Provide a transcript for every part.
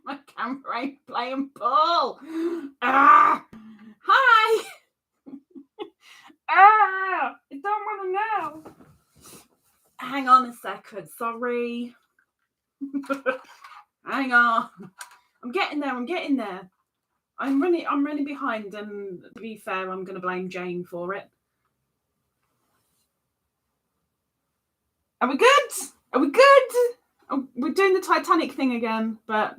My camera ain't playing ball. Ah! Hi. Ah! I don't want to know. Hang on a second. Sorry. Hang on. I'm getting there. I'm running behind, and to be fair, I'm going to blame Jane for it. Are we good? Oh, we're doing the Titanic thing again, but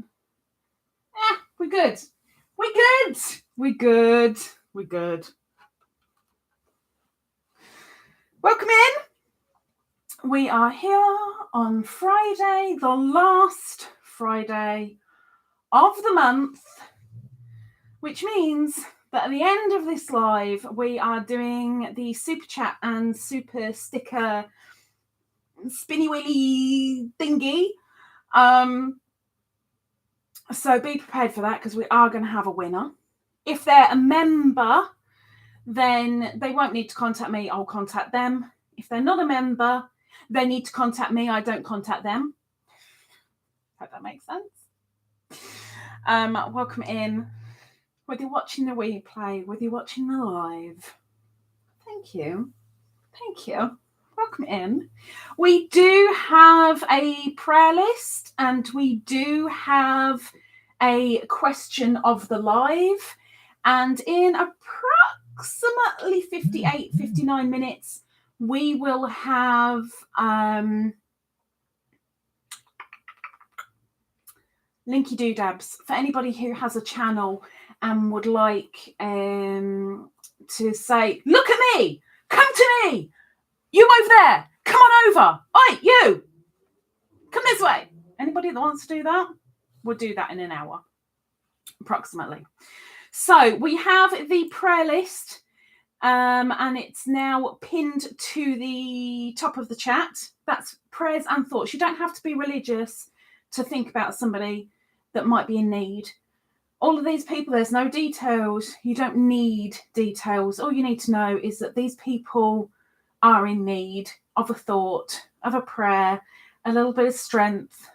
we're good. We're good. Welcome in. We are here on Friday, the last Friday of the month, which means that at the end of this live, we are doing the super chat and super sticker spinny willy thingy. So be prepared for that, because we are going to have a winner. If they're a member, then they won't need to contact me. I'll contact them. If they're not a member, they need to contact me. I don't contact them. Hope that makes sense. Welcome in. Whether you're watching the replay, whether you're watching the live, thank you. Welcome in. We do have a prayer list, and we do have a question of the live. And in approximately 59 minutes, we will have Linky Doodabs for anybody who has a channel and would like to say, look at me, come to me, you over there, come on over, oi, you, come this way. Anybody that wants to do that, we'll do that in an hour, approximately. So we have the prayer list, and it's now pinned to the top of the chat. That's prayers and thoughts. You don't have to be religious to think about somebody that might be in need. All of these people, there's no details. You don't need details. All you need to know is that these people are in need of a thought, of a prayer, a little bit of strength,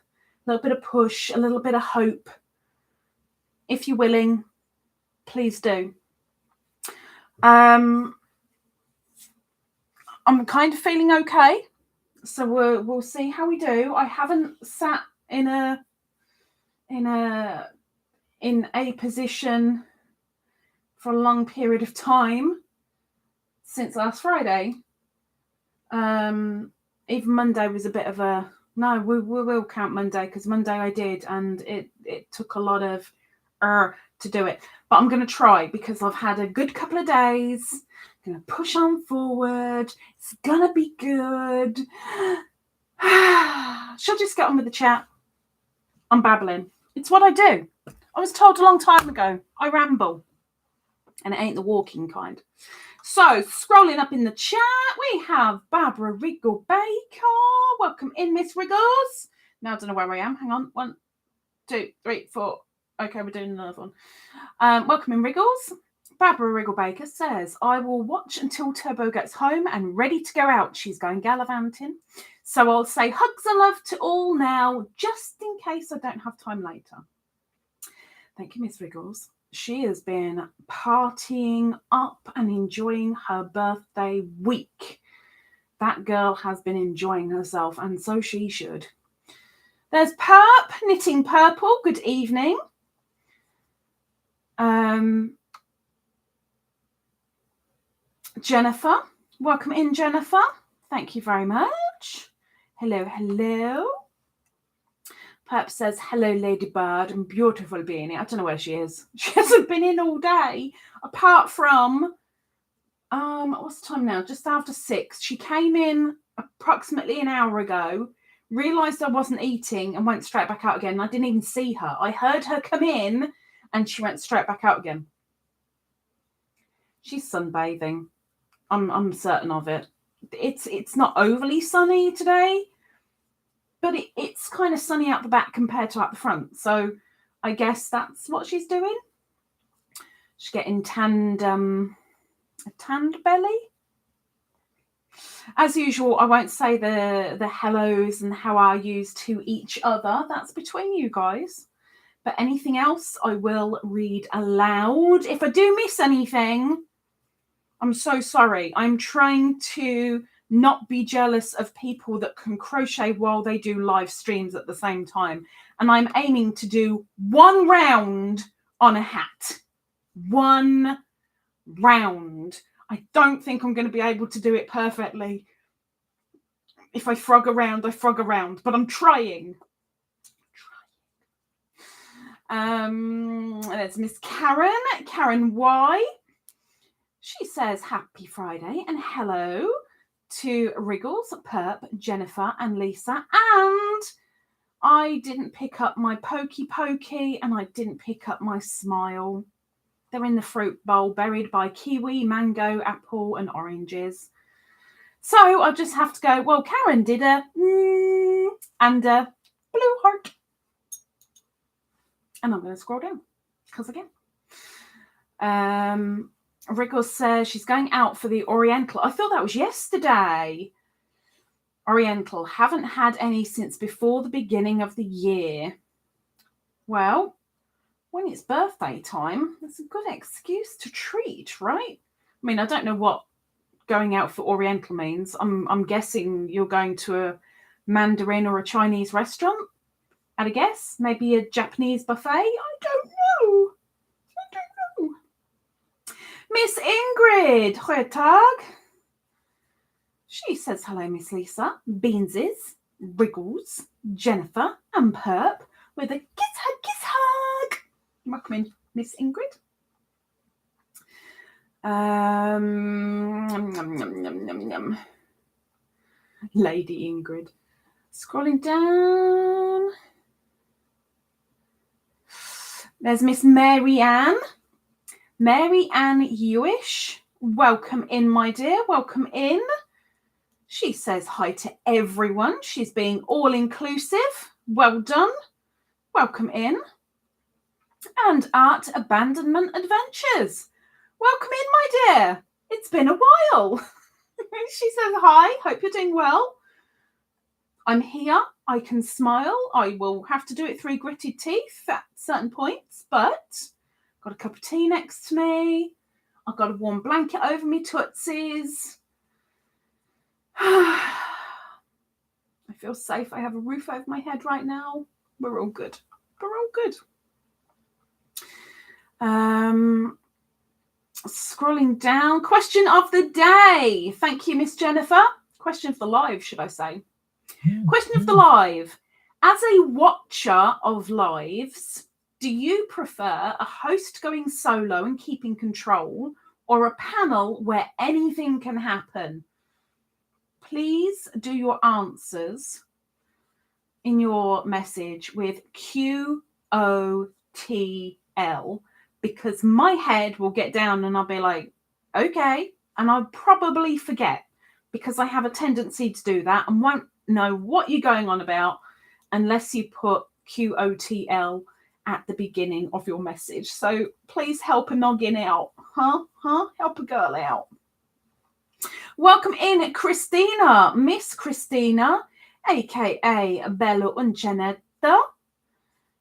a little bit of push, a little bit of hope. If you're willing, please do. I'm kind of feeling okay, so we'll see how we do. I haven't sat in a position for a long period of time since last Friday. Even Monday was a bit of a no. We will count Monday, because Monday I did, and it took a lot of to do it. But I'm going to try, because I've had a good couple of days. I'm going to push on forward. It's going to be good. Shall I just get on with the chat? I'm babbling. It's what I do. I was told a long time ago, I ramble. And it ain't the walking kind. So, scrolling up in the chat, we have Barbara Wriggle Baker. Welcome in, Miss Wriggles. Now I don't know where I am. Hang on. 1, 2, 3, 4. Okay, we're doing another one. Welcome in, Wriggles. Barbara Wriggle Baker says, I will watch until Turbo gets home and ready to go out. She's going gallivanting. So I'll say hugs and love to all now, just in case I don't have time later. Thank you, Miss Wriggles. She has been partying up and enjoying her birthday week. That girl has been enjoying herself, and so she should. There's Perp, Knitting Purple. Good evening. Jennifer. Welcome in, Jennifer. Thank you very much. Hello. Perp says, hello, Ladybird, and beautiful Beany. I don't know where she is. She hasn't been in all day, apart from, what's the time now? Just after 6. She came in approximately an hour ago, realised I wasn't eating, and went straight back out again. I didn't even see her. I heard her come in, and she went straight back out again. She's sunbathing. I'm certain of it. It's not overly sunny today, but it's kind of sunny out the back compared to out the front. So I guess that's what she's doing. She's getting a tanned belly. As usual, I won't say the hellos and how are yous to each other. That's between you guys. But anything else, I will read aloud. If I do miss anything, I'm so sorry. I'm trying to not be jealous of people that can crochet while they do live streams at the same time. And I'm aiming to do 1 round on a hat. 1 round. I don't think I'm going to be able to do it perfectly. If I frog around, I frog around. But I'm trying. There's Miss Karen Y. She says happy Friday and hello to Wriggles, Perp, Jennifer and Lisa. And I didn't pick up my Pokey and I didn't pick up my Smile. They're in the fruit bowl buried by kiwi, mango, apple and oranges. So I just have to go, well, Karen did a and a blue heart. And I'm going to scroll down because again. Wriggles says she's going out for the Oriental. I thought that was yesterday. Oriental. Haven't had any since before the beginning of the year. Well, when it's birthday time, that's a good excuse to treat, right? I mean, I don't know what going out for Oriental means. I'm guessing you're going to a Mandarin or a Chinese restaurant. I'd guess. Maybe a Japanese buffet. I don't know. Miss Ingrid, goeie tag. She says hello, Miss Lisa, Beanses, Wriggles, Jennifer, and Perp with a kiss hug. Welcome in, Miss Ingrid. Lady Ingrid. Scrolling down. There's Miss Mary Ann. Mary Ann Ewish. Welcome in, my dear. Welcome in. She says hi to everyone. She's being all-inclusive. Well done. Welcome in. And Art Abandonment Adventures. Welcome in, my dear. It's been a while. She says hi. Hope you're doing well. I'm here. I can smile. I will have to do it through gritted teeth at certain points, but got a cup of tea next to me. I've got a warm blanket over me tootsies. I feel safe. I have a roof over my head right now. We're all good. We're all good. Scrolling down. Question of the day. Thank you, Miss Jennifer. Question of the live, should I say. Question of the live. As a watcher of lives, do you prefer a host going solo and keeping control or a panel where anything can happen? Please do your answers in your message with QOTL because my head will get down and I'll be like, okay. And I'll probably forget because I have a tendency to do that and won't know what you're going on about unless you put QOTL at the beginning of your message. So please help a noggin out. Help a girl out. Welcome in, Christina. Miss Christina, aka Bella Uncenetta.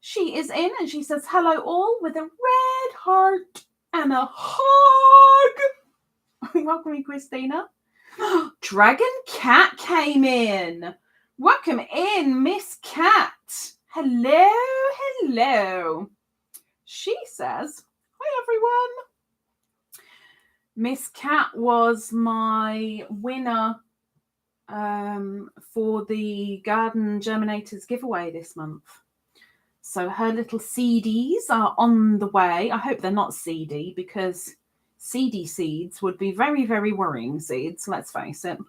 She is in and she says hello all with a red heart and a hug. Welcome in, Christina. Dragon Cat came in. Welcome in, Miss Cat. Hello, hello. She says, hi, everyone. Miss Cat was my winner for the Garden Germinators giveaway this month. So her little CDs are on the way. I hope they're not CD because CD seeds would be very, very worrying seeds, let's face it.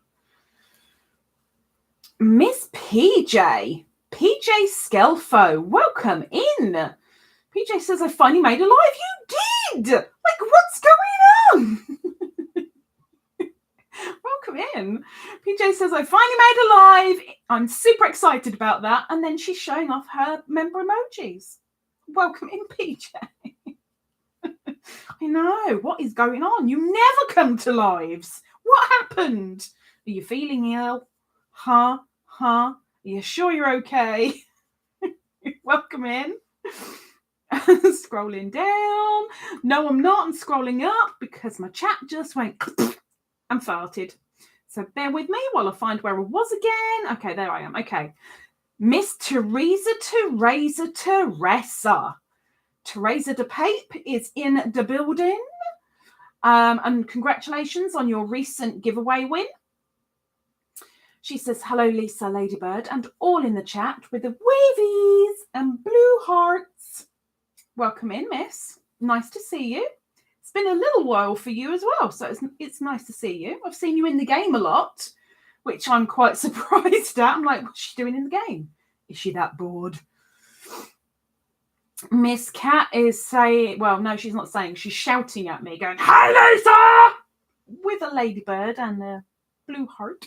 Miss PJ Skelfo, welcome in. PJ says, I finally made a live. You did! Like, what's going on? Welcome in. PJ says, I finally made a live. I'm super excited about that. And then she's showing off her member emojis. Welcome in, PJ. I know. What is going on? You never come to lives. What happened? Are you feeling ill? Huh? Are you sure you're okay? Welcome in. Scrolling down. No, I'm not. I'm scrolling up because my chat just went and farted. So bear with me while I find where I was again. Okay, there I am. Okay. Miss Teresa Teresa de Pape is in the building. And congratulations on your recent giveaway win. She says, hello, Lisa Ladybird, and all in the chat with the wavies and blue hearts. Welcome in, miss. Nice to see you. It's been a little while for you as well, so it's nice to see you. I've seen you in the game a lot, which I'm quite surprised at. I'm like, what's she doing in the game? Is she that bored? Miss Cat is saying, well, no, she's not saying, she's shouting at me, going, hi, Lisa! With a ladybird and a blue heart.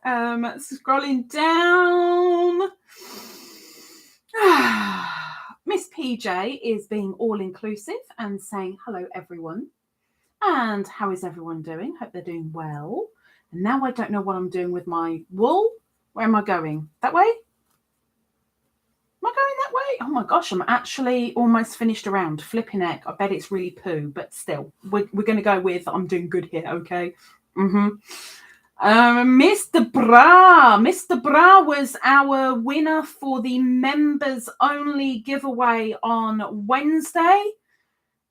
Scrolling down. Miss PJ is being all-inclusive and saying, hello, everyone. And how is everyone doing? Hope they're doing well. And now I don't know what I'm doing with my wool. Where am I going? That way? Am I going that way? Oh my gosh, I'm actually almost finished around. Flipping heck. I bet it's really poo, but still, we're going to go with I'm doing good here, okay? Mr. Bra was our winner for the members only giveaway on Wednesday.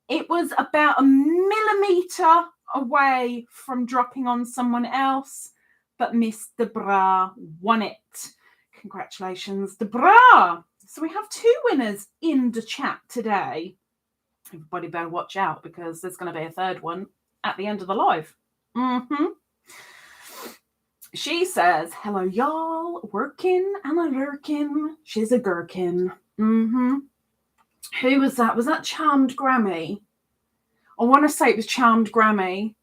It was about a millimetre away from dropping on someone else, but Mr. Bra won it. Congratulations, Debra. So we have 2 winners in the chat today. Everybody better watch out because there's going to be a third one at the end of the live. She says, hello, y'all. Working and a lurking. She's a gherkin. Who was that? Was that Charmed Grammy? I want to say it was Charmed Grammy.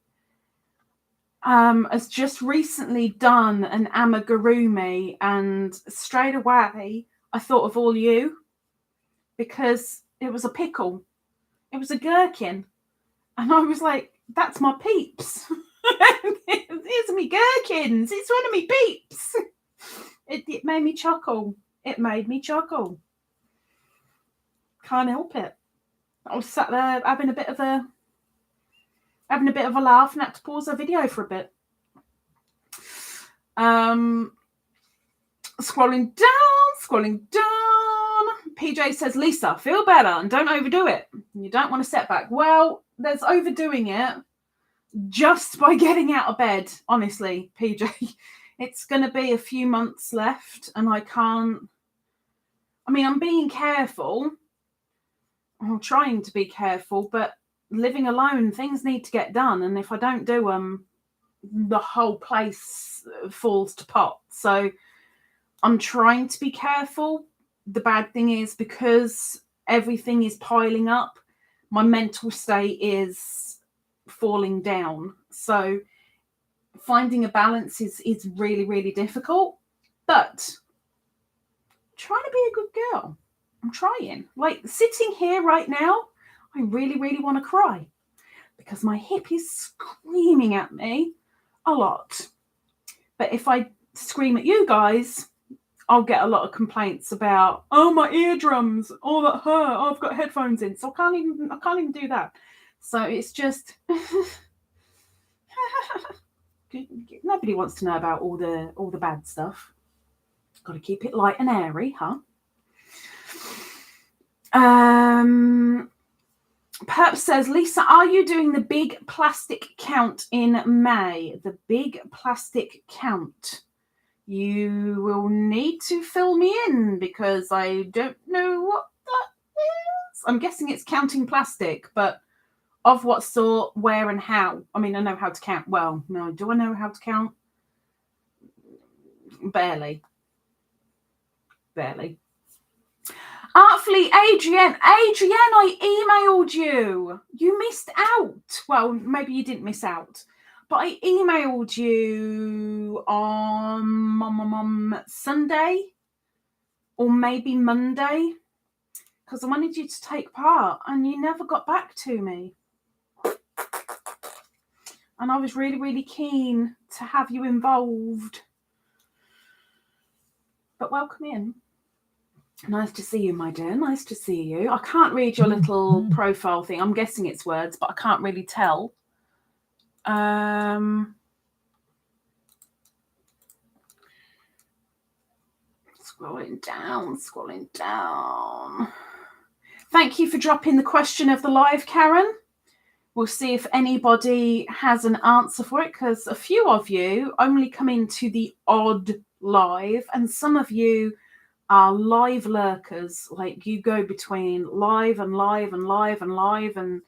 Has just recently done an amigurumi, and straight away I thought of all you because it was a pickle. It was a gherkin. And I was like, that's my peeps. It's me gherkins. It's one of me peeps. It made me chuckle. It made me chuckle. Can't help it. I was sat there having a bit of a laugh and had to pause the video for a bit. Scrolling down. PJ says, Lisa, feel better and don't overdo it. You don't want a setback. Well, there's overdoing it just by getting out of bed, honestly, PJ. It's going to be a few months left and I'm being careful. I'm trying to be careful, but living alone, things need to get done. And if I don't do them, the whole place falls to pot. So I'm trying to be careful. The bad thing is because everything is piling up, my mental state is falling down. So finding a balance is really, really difficult. But I'm trying to be a good girl. I'm trying. Like sitting here right now, I really, really want to cry because my hip is screaming at me a lot. But if I scream at you guys, I'll get a lot of complaints about, oh, my eardrums, oh, that hurt, oh, I've got headphones in. So I can't even do that. So it's just nobody wants to know about all the bad stuff. Got to keep it light and airy, huh? Perp says, Lisa, are you doing the big plastic count in May? The big plastic count. You will need to fill me in because I don't know what that is. I'm guessing it's counting plastic, but of what sort, where and how? I mean, I know how to count. Well, no, do I know how to count? Barely. Artfully, Adrienne, I emailed you. You missed out. Well, maybe you didn't miss out. But I emailed you on Sunday or maybe Monday because I wanted you to take part and you never got back to me. And I was really, really keen to have you involved. But welcome in. Nice to see you, my dear. Nice to see you. I can't read your little profile thing. I'm guessing it's words, but I can't really tell. Scrolling down. Thank you for dropping the question of the live, Karen. We'll see if anybody has an answer for it, because a few of you only come into the odd live, and some of you are live lurkers. Like, you go between live and live and live and live, and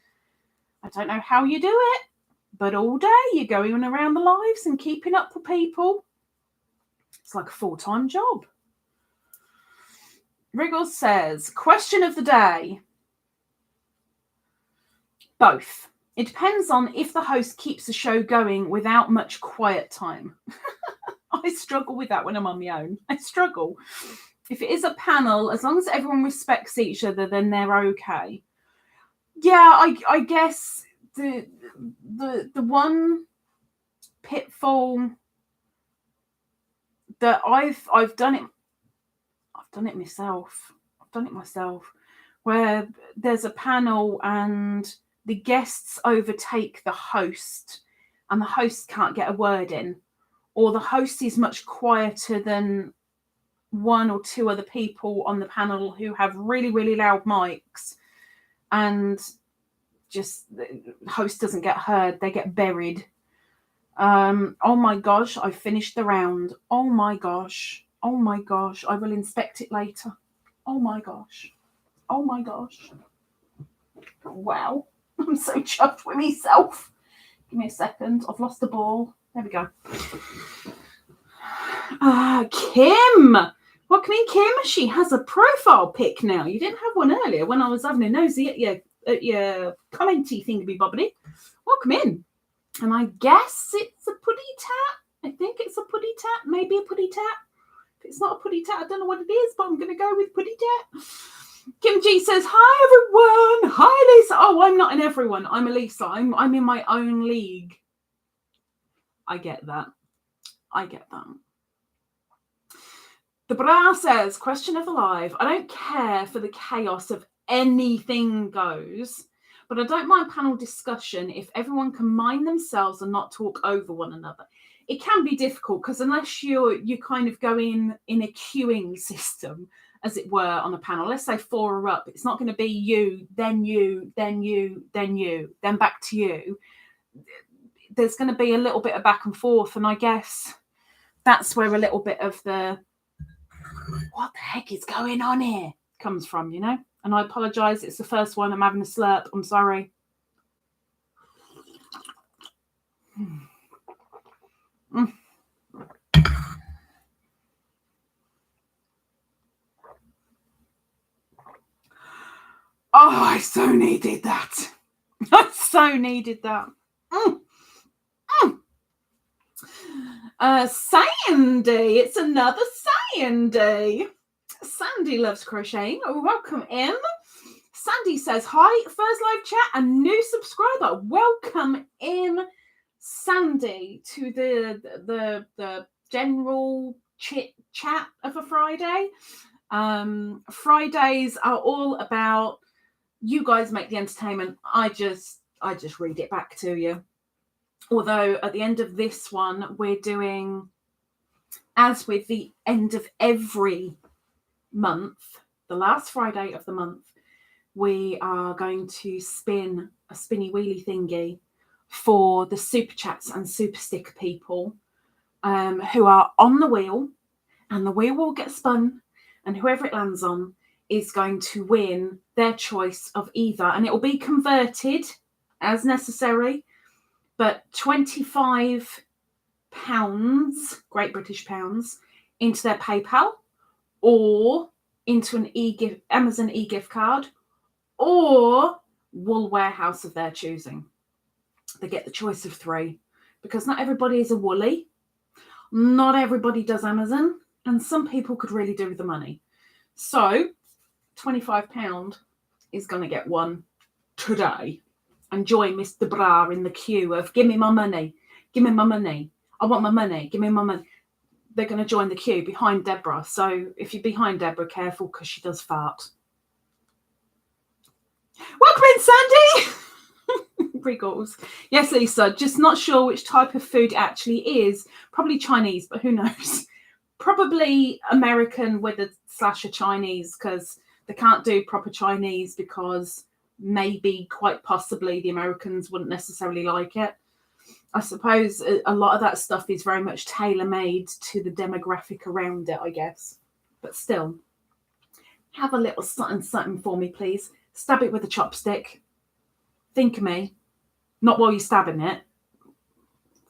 I don't know how you do it, but all day you're going around the lives and keeping up with people. It's like a full-time job. Wriggles says, question of the day. Both. It depends on if the host keeps the show going without much quiet time. I struggle with that when I'm on my own. I struggle. If it is a panel, as long as everyone respects each other, then they're okay. Yeah, I guess the one pitfall that I've done it myself. I've done it myself, where there's a panel and the guests overtake the host, and the host can't get a word in, or the host is much quieter than one or two other people on the panel who have really, really loud mics, and just the host doesn't get heard. They get buried. Oh my gosh, I finished the round. Oh my gosh. I will inspect it later. Oh my gosh. Wow. I'm so chuffed with myself. Give me a second. I've lost the ball. There we go. Kim. Welcome in, Kim. She has a profile pic now. You didn't have one earlier when I was having a nosy at your commenty thingy-bobbity. Welcome in. And I guess it's a putty tat. I think it's a putty tat. Maybe a putty tat. If it's not a putty tat, I don't know what it is, but I'm going to go with putty tat. Kim G says, hi, everyone. Hi, Lisa. Oh, I'm not in everyone. I'm Elisa. I'm in my own league. I get that. The Bra says, question of the live. I don't care for the chaos of anything goes, but I don't mind panel discussion if everyone can mind themselves and not talk over one another. It can be difficult because unless you kind of go in a queuing system, as it were, on a panel, let's say 4 are up, it's not going to be you, then you, then you, then you, then back to you. There's going to be a little bit of back and forth, and I guess that's where a little bit of the what the heck is going on here comes from, you know? And I apologise, it's the first one, I'm having a slurp, I'm sorry. Oh, I so needed that. Sandy, it's another Sandy. Sandy loves crocheting. Welcome in. Sandy says, hi, first live chat and new subscriber. Welcome in, Sandy, to the general chit chat of a Friday. Fridays are all about you guys make the entertainment. I just read it back to you. Although at the end of this one, we're doing, as with the end of every month, the last Friday of the month, we are going to spin a spinny wheelie thingy for the super chats and super sticker people who are on the wheel, and the wheel will get spun, and whoever it lands on is going to win their choice of either, and it will be converted as necessary, but £25, Great British pounds, into their PayPal or into an Amazon e-gift card or Wool Warehouse of their choosing. They get the choice of 3 because not everybody is a woolly. Not everybody does Amazon, and some people could really do with the money. So £25 is going to get one today. and join Mr. Bra in the queue of give me my money, give me my money, I want my money, give me my money. They're going to join the queue behind Deborah. So if you're behind Deborah, careful because she does fart. Welcome in, Sandy. Wriggles. Yes, Lisa, just not sure which type of food it actually is. Probably Chinese, but who knows? Probably American with a slash of Chinese, because they can't do proper Chinese because maybe quite possibly the Americans wouldn't necessarily like it. I suppose a lot of that stuff is very much tailor-made to the demographic around it, I guess. But still, have a little something for me, please. Stab it with a chopstick. Think of me. Not while you're stabbing it.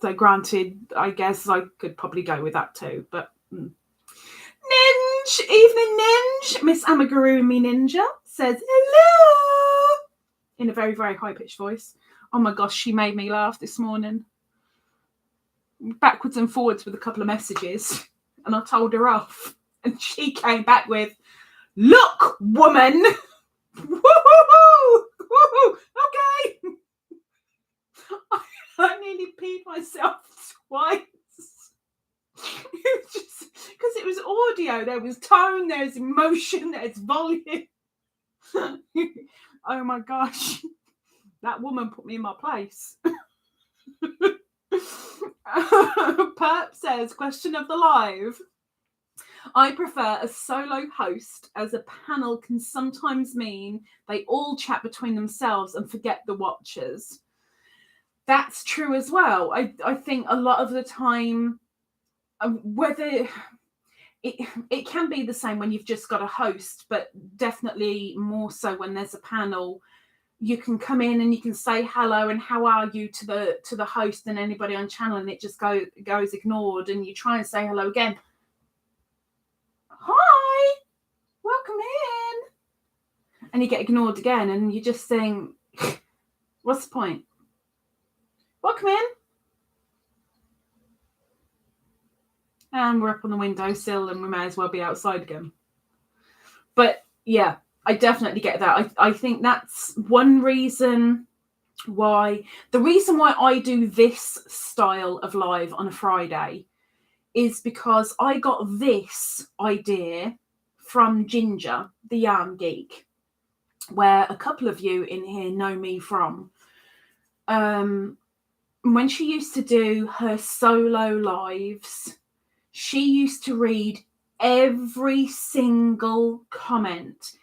So granted, I guess I could probably go with that too. But Ninja, evening Ninja. Miss Amagurumi Ninja says hello in a very, very high-pitched voice. Oh my gosh, she made me laugh this morning. Backwards and forwards with a couple of messages. And I told her off. And she came back with, look, woman. Woo-hoo-hoo! Woo-hoo! Okay. I nearly peed myself twice. It was just because it was audio. There was tone, there's emotion, there's volume. Oh my gosh. That woman put me in my place. Perp says, question of the live. I prefer a solo host, as a panel can sometimes mean they all chat between themselves and forget the watchers. That's true as well. I think a lot of the time, whether it can be the same when you've just got a host, but definitely more so when there's a panel. You can come in and you can say hello and how are you to the host and anybody on channel, and it just goes ignored, and you try and say hello again. Hi, welcome in, and you get ignored again, and you just think, what's the point? Welcome in. And we're up on the windowsill and we may as well be outside again. But yeah, I definitely get that. I think that's one reason why. The reason why I do this style of live on a Friday is because I got this idea from Ginger, the Yarn Geek, where a couple of you in here know me from. When she used to do her solo lives, she used to read every single comment.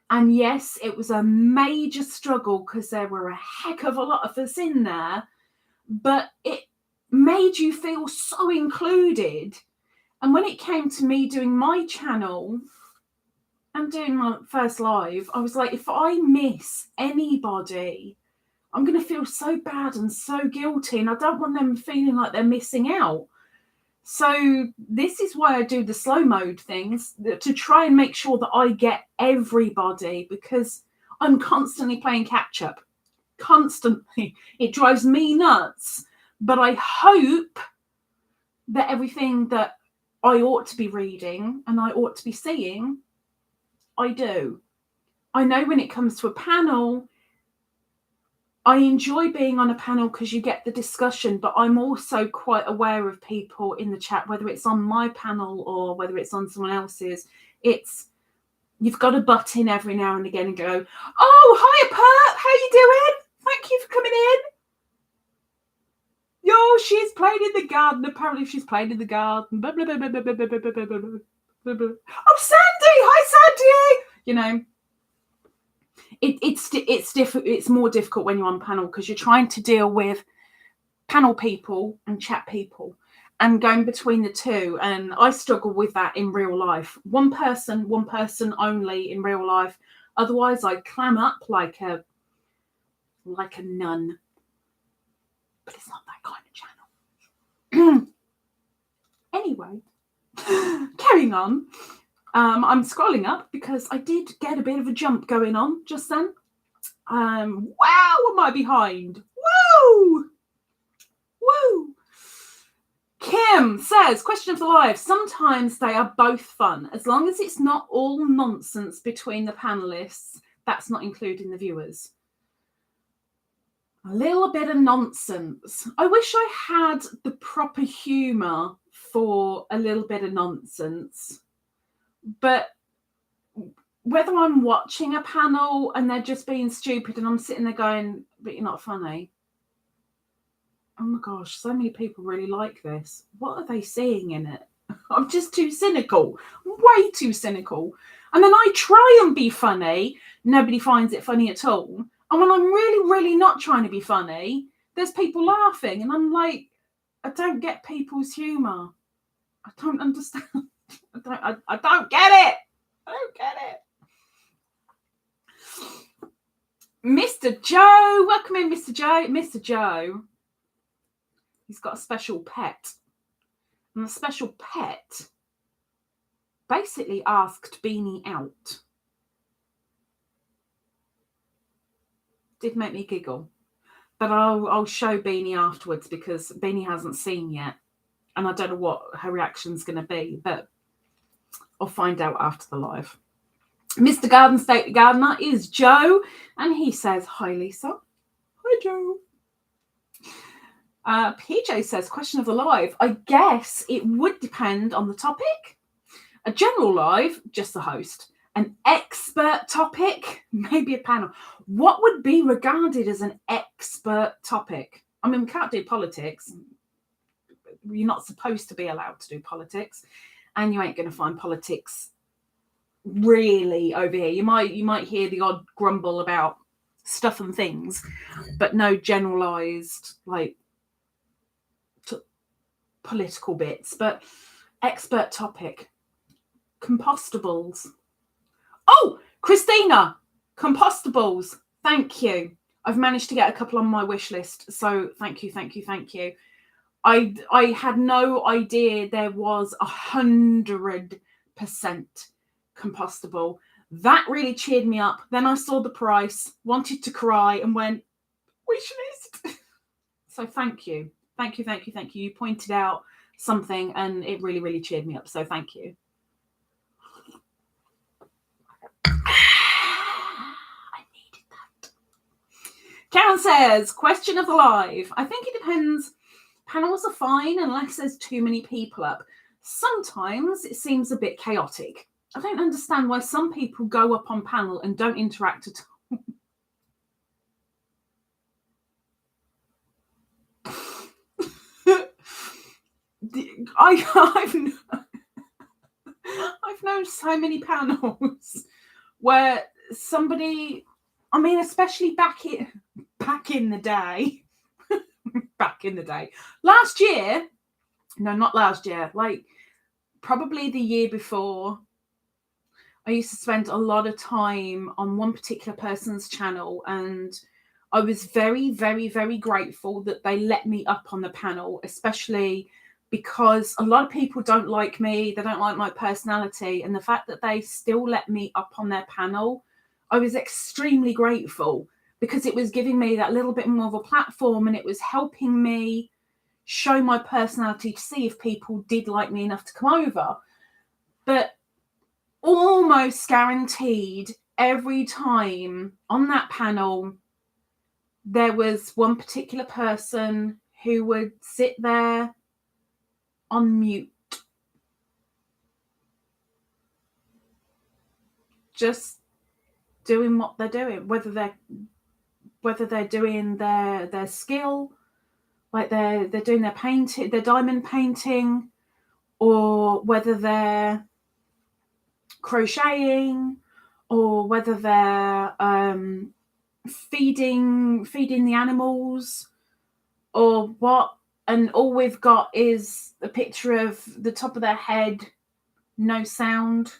And yes, it was a major struggle because there were a heck of a lot of us in there, but it made you feel so included. And when it came to me doing my channel and doing my first live, I was like, if I miss anybody, I'm going to feel so bad and so guilty, and I don't want them feeling like they're missing out. So this is why I do the slow mode things, to try and make sure that I get everybody, because I'm constantly playing catch up. Constantly. It drives me nuts. But I hope that everything that I ought to be reading and I ought to be seeing, I do. I know when it comes to a panel, I enjoy being on a panel because you get the discussion, but I'm also quite aware of people in the chat, whether it's on my panel or whether it's on someone else's. You've got to butt in every now and again and go, oh, hi, Perp, how you doing? Thank you for coming in. Yo, she's played in the garden. Apparently she's played in the garden. Blah, blah, blah, blah, blah, blah, blah, blah, blah, blah, blah. Oh, Sandy! Hi, Sandy! You know, it's more difficult when you're on panel because you're trying to deal with panel people and chat people and going between the two. And I struggle with that in real life. One person only in real life. Otherwise, I clam up like a nun. But it's not that kind of channel. Anyway, carrying on. I'm scrolling up because I did get a bit of a jump going on just then. Wow, am I behind? Woo! Woo! Kim says, question of the live. Sometimes they are both fun. As long as it's not all nonsense between the panelists, that's not including the viewers. A little bit of nonsense. I wish I had the proper humour for a little bit of nonsense. But whether I'm watching a panel and they're just being stupid and I'm sitting there going, but you're not funny. Oh my gosh, so many people really like this. What are they seeing in it? I'm just too cynical, way too cynical. And then I try and be funny. Nobody finds it funny at all. And when I'm really, really not trying to be funny, there's people laughing. And I'm like, I don't get people's humour. I don't understand. I don't get it. I don't get it. Mr. Joe, welcome in, Mr. Joe. Mr. Joe, he's got a special pet. And the special pet basically asked Beany out. Did make me giggle. But I'll show Beany afterwards because Beany hasn't seen yet. And I don't know what her reaction's going to be, but I'll find out after the live. Mr. Garden State Gardener is Joe, and he says, hi, Lisa. Hi, Joe. PJ says, question of the live. I guess it would depend on the topic. A general live, just the host. An expert topic, maybe a panel. What would be regarded as an expert topic? I mean, we can't do politics. You're not supposed to be allowed to do politics, and you ain't going to find politics really over here. You might hear the odd grumble about stuff and things, but no generalized like political bits. But expert topic, compostables. Oh, Christina, compostables. Thank you. I've managed to get a couple on my wish list, so thank you. I had no idea there was 100% compostable. That really cheered me up. Then I saw the price, wanted to cry, and went, wish list. So thank you. You pointed out something and it really, really cheered me up. So thank you. I needed that. Karen says, question of the live. I think it depends. Panels are fine unless there's too many people up. Sometimes it seems a bit chaotic. I don't understand why some people go up on panel and don't interact at all. I've known so many panels where somebody, I mean, especially back in the day, last year, no, not last year, like probably the year before, I used to spend a lot of time on one particular person's channel, and I was very, very, very grateful that they let me up on the panel, especially because a lot of people don't like me. They don't like my personality. And the fact that they still let me up on their panel, I was extremely grateful because it was giving me that little bit more of a platform, and it was helping me show my personality to see if people did like me enough to come over. But almost guaranteed every time on that panel, there was one particular person who would sit there on mute, just doing what they're doing, whether they're doing their skill, like they're doing their painting, their diamond painting, or whether they're crocheting, or whether they're feeding the animals, or what. And all we've got is a picture of the top of their head, no sound,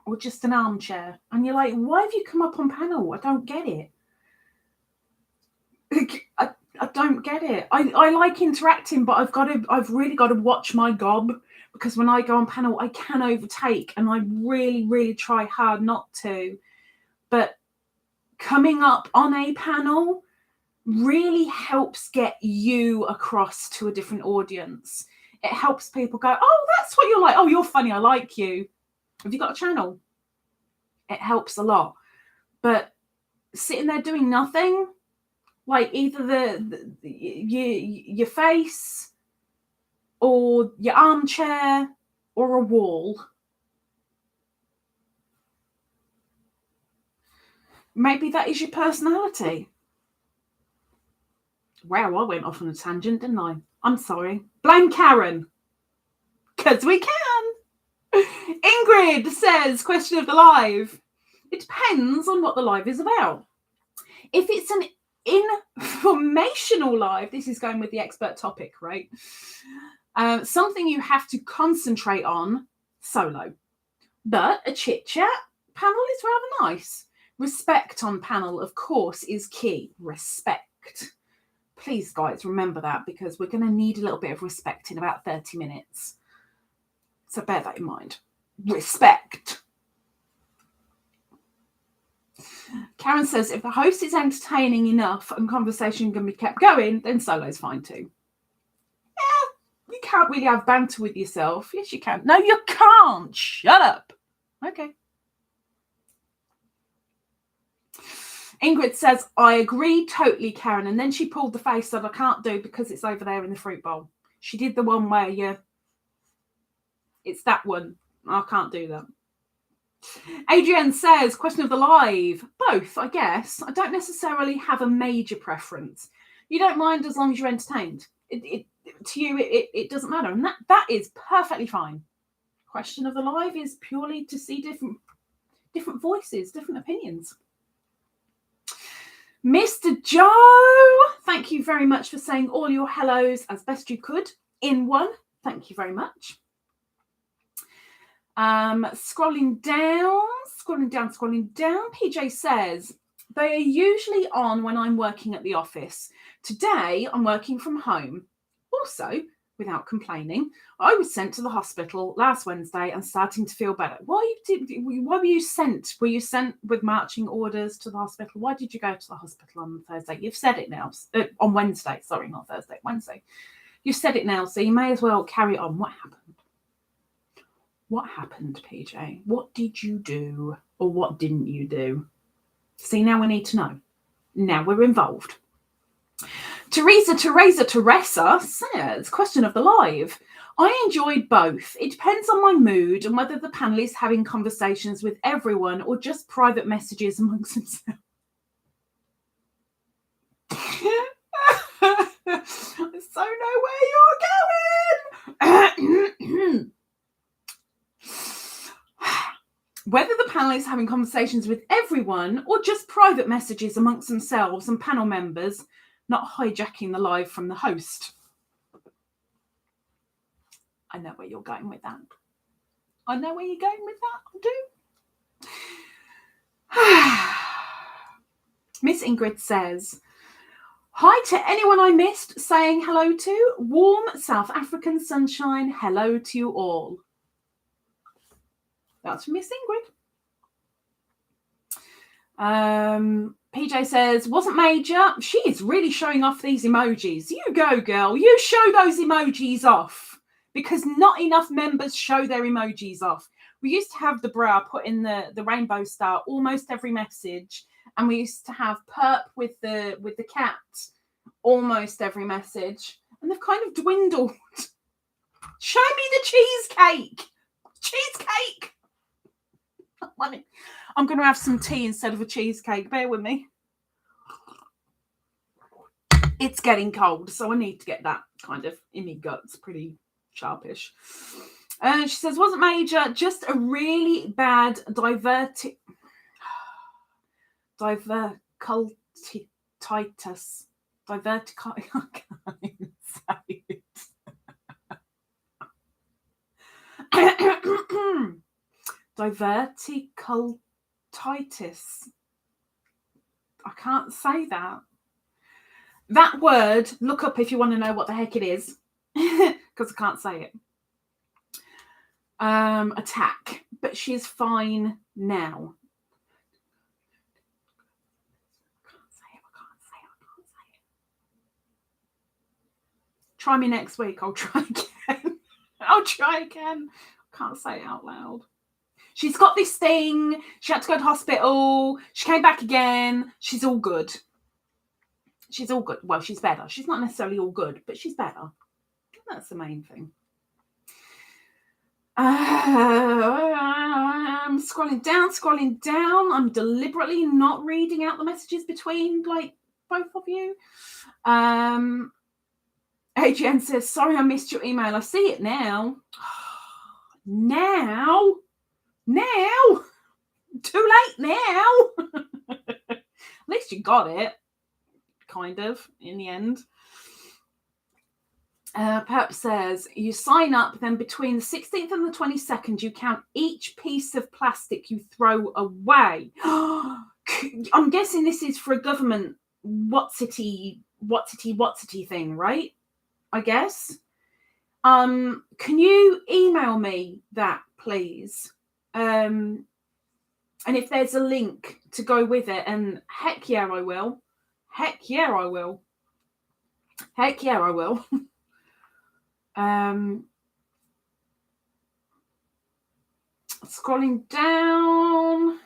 or just an armchair. And you're like, why have you come up on panel? I don't get it. I don't get it. I like interacting, but I've really got to watch my gob, because when I go on panel, I can overtake, and I really, really try hard not to. But coming up on a panel really helps get you across to a different audience. It helps people go, oh, that's what you're like. Oh, you're funny. I like you. Have you got a channel? It helps a lot. But sitting there doing nothing, Like either your face or your armchair or a wall. Maybe that is your personality. Wow, I went off on a tangent, didn't I? I'm sorry. Blame Karen. Because we can. Ingrid says, question of the live. It depends on what the live is about. If it's an informational live, this is going with the expert topic, right? Something you have to concentrate on, solo. But a chit-chat panel is rather nice. Respect on panel, of course, is key. Respect. Please, guys, remember that, because we're going to need a little bit of respect in about 30 minutes. So bear that in mind. Respect. Karen says, if the host is entertaining enough and conversation can be kept going, then solo's fine too. Yeah, you can't really have banter with yourself. Yes, you can. No, you can't. Shut up. Okay. Ingrid says, I agree totally, Karen. And then she pulled the face that I can't do because it's over there in the fruit bowl. She did the one where it's that one. I can't do that. Adrienne says, question of the live. Both, I guess. I don't necessarily have a major preference. You don't mind as long as you're entertained. To you, it doesn't matter. And that is perfectly fine. Question of the live is purely to see different voices, different opinions. Mr. Joe, thank you very much for saying all your hellos as best you could in one. Thank you very much. Scrolling down. PJ says, they are usually on when I'm working at the office. Today, I'm working from home. Also, without complaining, I was sent to the hospital last Wednesday and starting to feel better. Why were you sent? Were you sent with marching orders to the hospital? Why did you go to the hospital on Thursday? You've said it now. On Wednesday. Sorry, not Thursday. Wednesday. You've said it now, so you may as well carry on. What happened? What happened, PJ? What did you do or what didn't you do? See, now we need to know. Now we're involved. Teresa says, question of the live. I enjoyed both. It depends on my mood and whether the panel is having conversations with everyone or just private messages amongst themselves. I so know where you're going. Whether the panel is having conversations with everyone or just private messages amongst themselves and panel members, not hijacking the live from the host. I know where you're going with that. I do. Miss Ingrid says, hi to anyone I missed, saying hello to. Warm South African sunshine, hello to you all. That's from Miss Ingrid. PJ says, wasn't major. She is really showing off these emojis. You go, girl. You show those emojis off, because not enough members show their emojis off. We used to have the bra put in the rainbow star almost every message, and we used to have perp with the cat almost every message, and they've kind of dwindled. Show me the cheesecake. Cheesecake. I'm going to have some tea instead of a cheesecake. Bear with me. It's getting cold, so I need to get that kind of in my guts, pretty sharpish. She says, wasn't major, just a really bad diverticulitis. I can't say it. Diverticulitis. I can't say that. That word, look up if you want to know what the heck it is, because I can't say it. Attack, but she's fine now. I can't say it. Try me next week. I'll try again. I can't say it out loud. She's got this thing. She had to go to hospital. She came back again. She's all good. She's all good. Well, she's better. She's not necessarily all good, but she's better. That's the main thing. I'm scrolling down. I'm deliberately not reading out the messages between like both of you. AGN says, sorry I missed your email. I see it now. Now. Too late now. At least you got it. Kind of, in the end. Perp says, you sign up, then between the 16th and the 22nd, you count each piece of plastic you throw away. I'm guessing this is for a government whatsity thing, right? I guess. Can you email me that, please? And if there's a link to go with it, and heck yeah, I will. Heck yeah, I will. Scrolling down.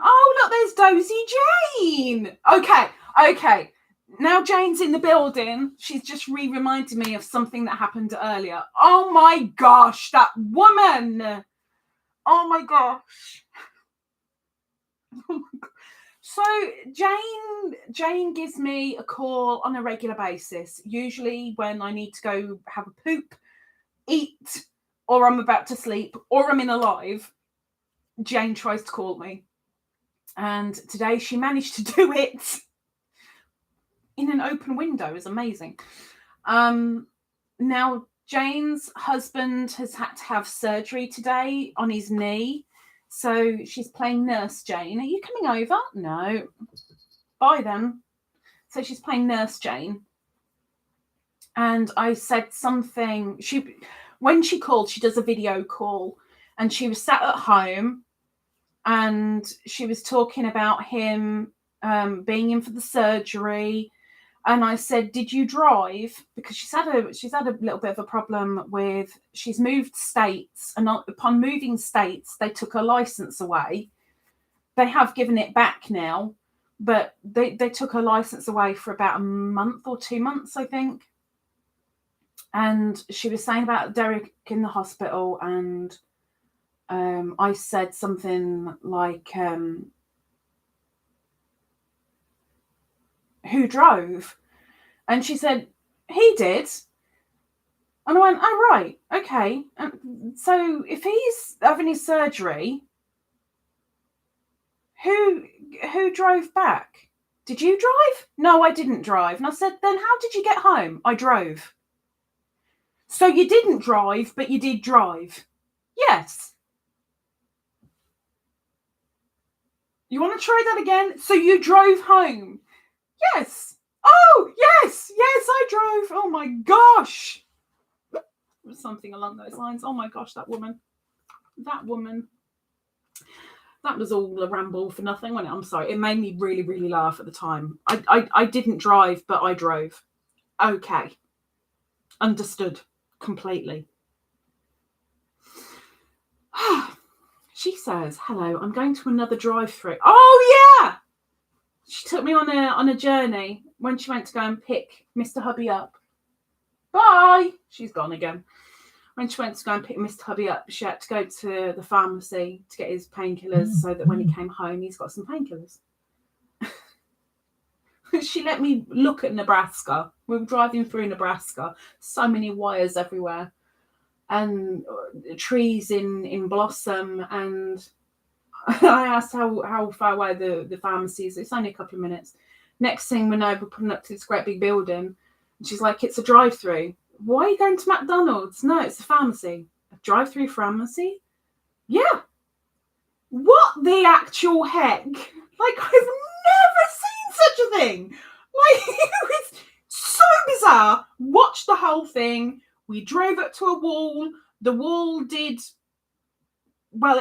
Oh, look, there's Dozy Jane. Okay. Now Jane's in the building. She's just reminded me of something that happened earlier. Oh my gosh, that woman. Oh my gosh. So Jane gives me a call on a regular basis, usually when I need to go have a poop, eat, or I'm about to sleep, or I'm in a live. Jane tries to call me. And today she managed to do it in an open window. It was amazing. Now, Jane's husband has had to have surgery today on his knee. So she's playing Nurse Jane. Are you coming over? No. Bye then. So she's playing Nurse Jane. And I said something. When she called, she does a video call. And she was sat at home. And she was talking about him being in for the surgery. And I said, did you drive? Because she's had a little bit of a problem with, she's moved states, and upon moving states, they took her license away. They have given it back now, but they took her license away for about a month or 2 months, I think. And she was saying about Derek in the hospital, and I said something like, who drove? And she said, he did. And I went, oh, right, okay. And so if he's having his surgery, who drove back? Did you drive? No, I didn't drive. And I said, then how did you get home? I drove. So you didn't drive, but you did drive. Yes. You want to try that again? So you drove home. Yes. Oh, yes, I drove. Oh my gosh. Something along those lines. Oh my gosh, that woman. That was all a ramble for nothing, wasn't it? I'm sorry. It made me really, really laugh at the time. I didn't drive, but I drove. Okay. Understood completely. She says, hello, I'm going to another drive-through. Oh, yeah. She took me on a journey when she went to go and pick Mr. Hubby up. Bye. She's gone again. When she went to go and pick Mr. Hubby up, she had to go to the pharmacy to get his painkillers so that when he came home, he's got some painkillers. She let me look at Nebraska. We were driving through Nebraska. So many wires everywhere. And trees in blossom. And I asked how far away the pharmacy is. It's only a couple of minutes. Next thing we know, we're putting up to this great big building. And she's like, it's a drive-through. Why are you going to McDonald's? No, it's a pharmacy. A drive-through pharmacy? Yeah. What the actual heck? Like, I've never seen such a thing. Like, it was so bizarre. Watched the whole thing. We drove up to a wall. The wall it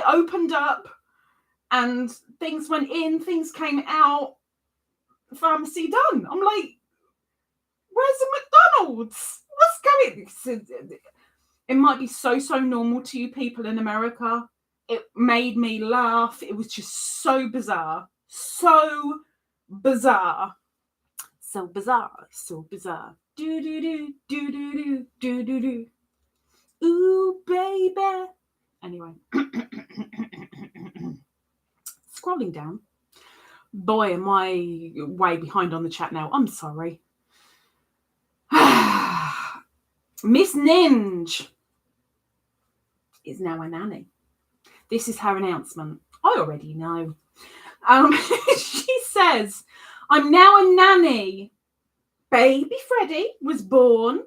opened up and things went in, things came out. Pharmacy done. I'm like, where's the McDonald's? What's going? It might be so normal to you people in America. It made me laugh. It was just so bizarre. So bizarre. So bizarre, so bizarre. Do do do do do do do do do. Ooh, baby. Anyway, scrolling down. Boy, am I way behind on the chat now. I'm sorry. Miss Ninja is now a nanny. This is her announcement. I already know. She says, I'm now a nanny. Baby Freddie was born.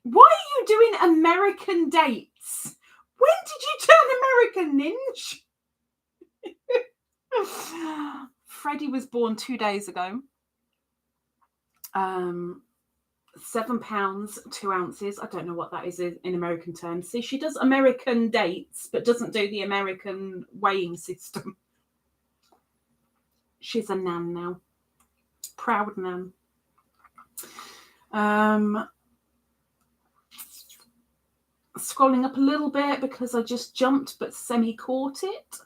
Why are you doing American dates? When did you turn American, Ninja? Freddie was born 2 days ago. 7 pounds, 2 ounces. I don't know what that is in American terms. See, she does American dates, but doesn't do the American weighing system. She's a nan now. Proud nan. Scrolling up a little bit because I just jumped, but Semi caught it.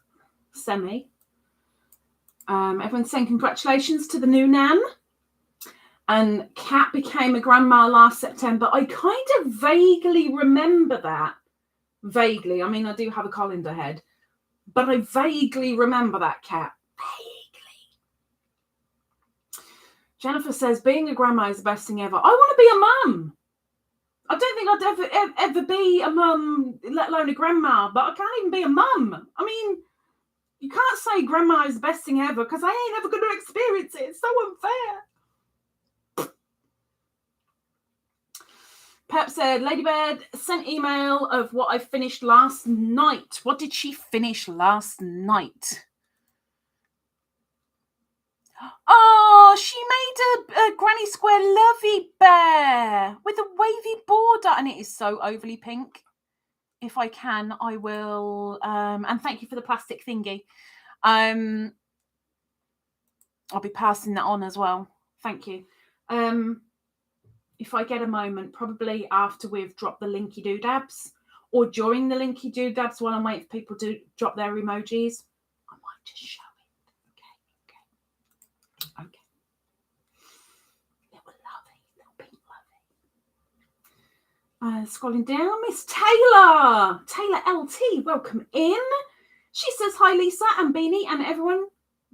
Semi. Everyone's saying congratulations to the new nan. And Kat became a grandma last September. I kind of vaguely remember that. Vaguely. I mean, I do have a colander head. But I vaguely remember that, Kat. Vaguely. Jennifer says, being a grandma is the best thing ever. I want to be a mum. I don't think I'd ever be a mum, let alone a grandma. But I can't even be a mum. I mean, you can't say grandma is the best thing ever because I ain't ever going to experience it. It's so unfair. Pep said, Ladybird sent email of what I finished last night. What did she finish last night? Oh, she made a Granny Square Lovey Bear with a wavy border. And it is so overly pink. If I can, I will. And thank you for the plastic thingy. I'll be passing that on as well. Thank you. If I get a moment, probably after we've dropped the linky doodabs or during the linky doodabs while I'm waiting for people to drop their emojis, I might just show it. Okay. Little lovey, little pink lovey. Scrolling down, Miss Taylor. Taylor LT, welcome in. She says, hi, Lisa and Beany and everyone.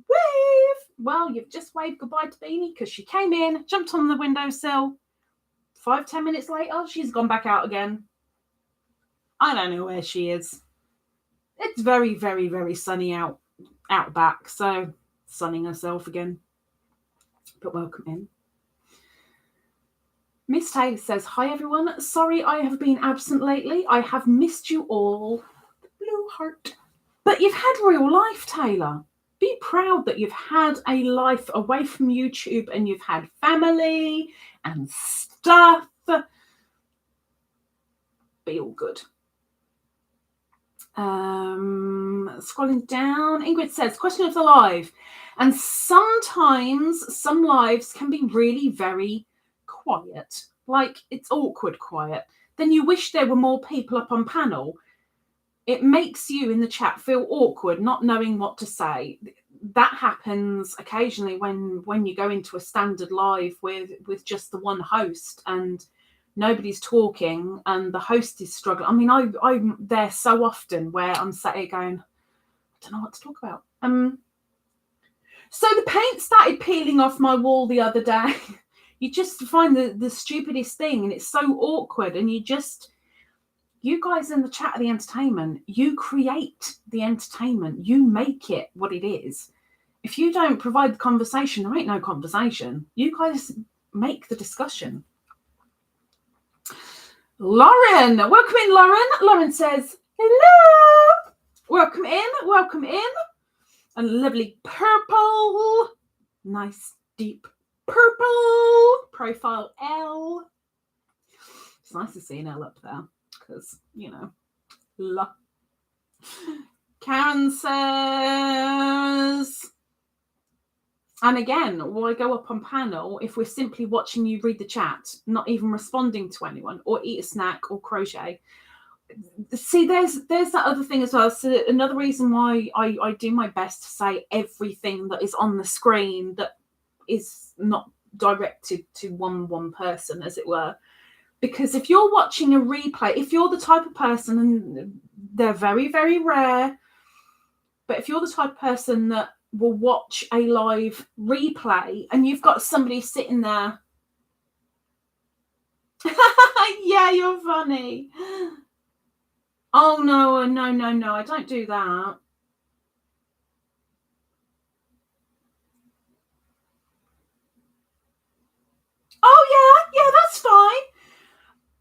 Wave. Well, you've just waved goodbye to Beany because she came in, jumped on the windowsill. 5-10 minutes later, she's gone back out again. I don't know where she is. It's very, very, very sunny out back, so sunning herself again. But welcome in. Miss Taylor says, hi everyone. Sorry I have been absent lately. I have missed you all. Blue heart. But you've had real life, Taylor. Be proud that you've had a life away from YouTube and you've had family and stuff. Be all good. Scrolling down, Ingrid says, question of the live. And sometimes some lives can be really very quiet. Like it's awkward quiet. Then you wish there were more people up on panel. It makes you in the chat feel awkward, not knowing what to say. That happens occasionally when you go into a standard live with just the one host and nobody's talking and the host is struggling. I mean, I'm there so often where I'm sat here going, I don't know what to talk about. So the paint started peeling off my wall the other day. You just find the stupidest thing and it's so awkward and you guys in the chat are the entertainment. You create the entertainment. You make it what it is. If you don't provide the conversation, there ain't no conversation. You guys make the discussion. Lauren, welcome in, Lauren. Lauren says, hello. Welcome in, welcome in. A lovely purple, nice deep purple profile L. It's nice to see an L up there. Because, you know, Karen says, and again, why go up on panel if we're simply watching you read the chat, not even responding to anyone or eat a snack or crochet? see, there's that other thing as well. So another reason why I do my best to say everything that is on the screen that is not directed to one person, as it were. Because if you're watching a replay, if you're the type of person, and they're very, very rare, but if you're the type of person that will watch a live replay and you've got somebody sitting there, yeah, you're funny. Oh, no, I don't do that. Oh, yeah, that's fine.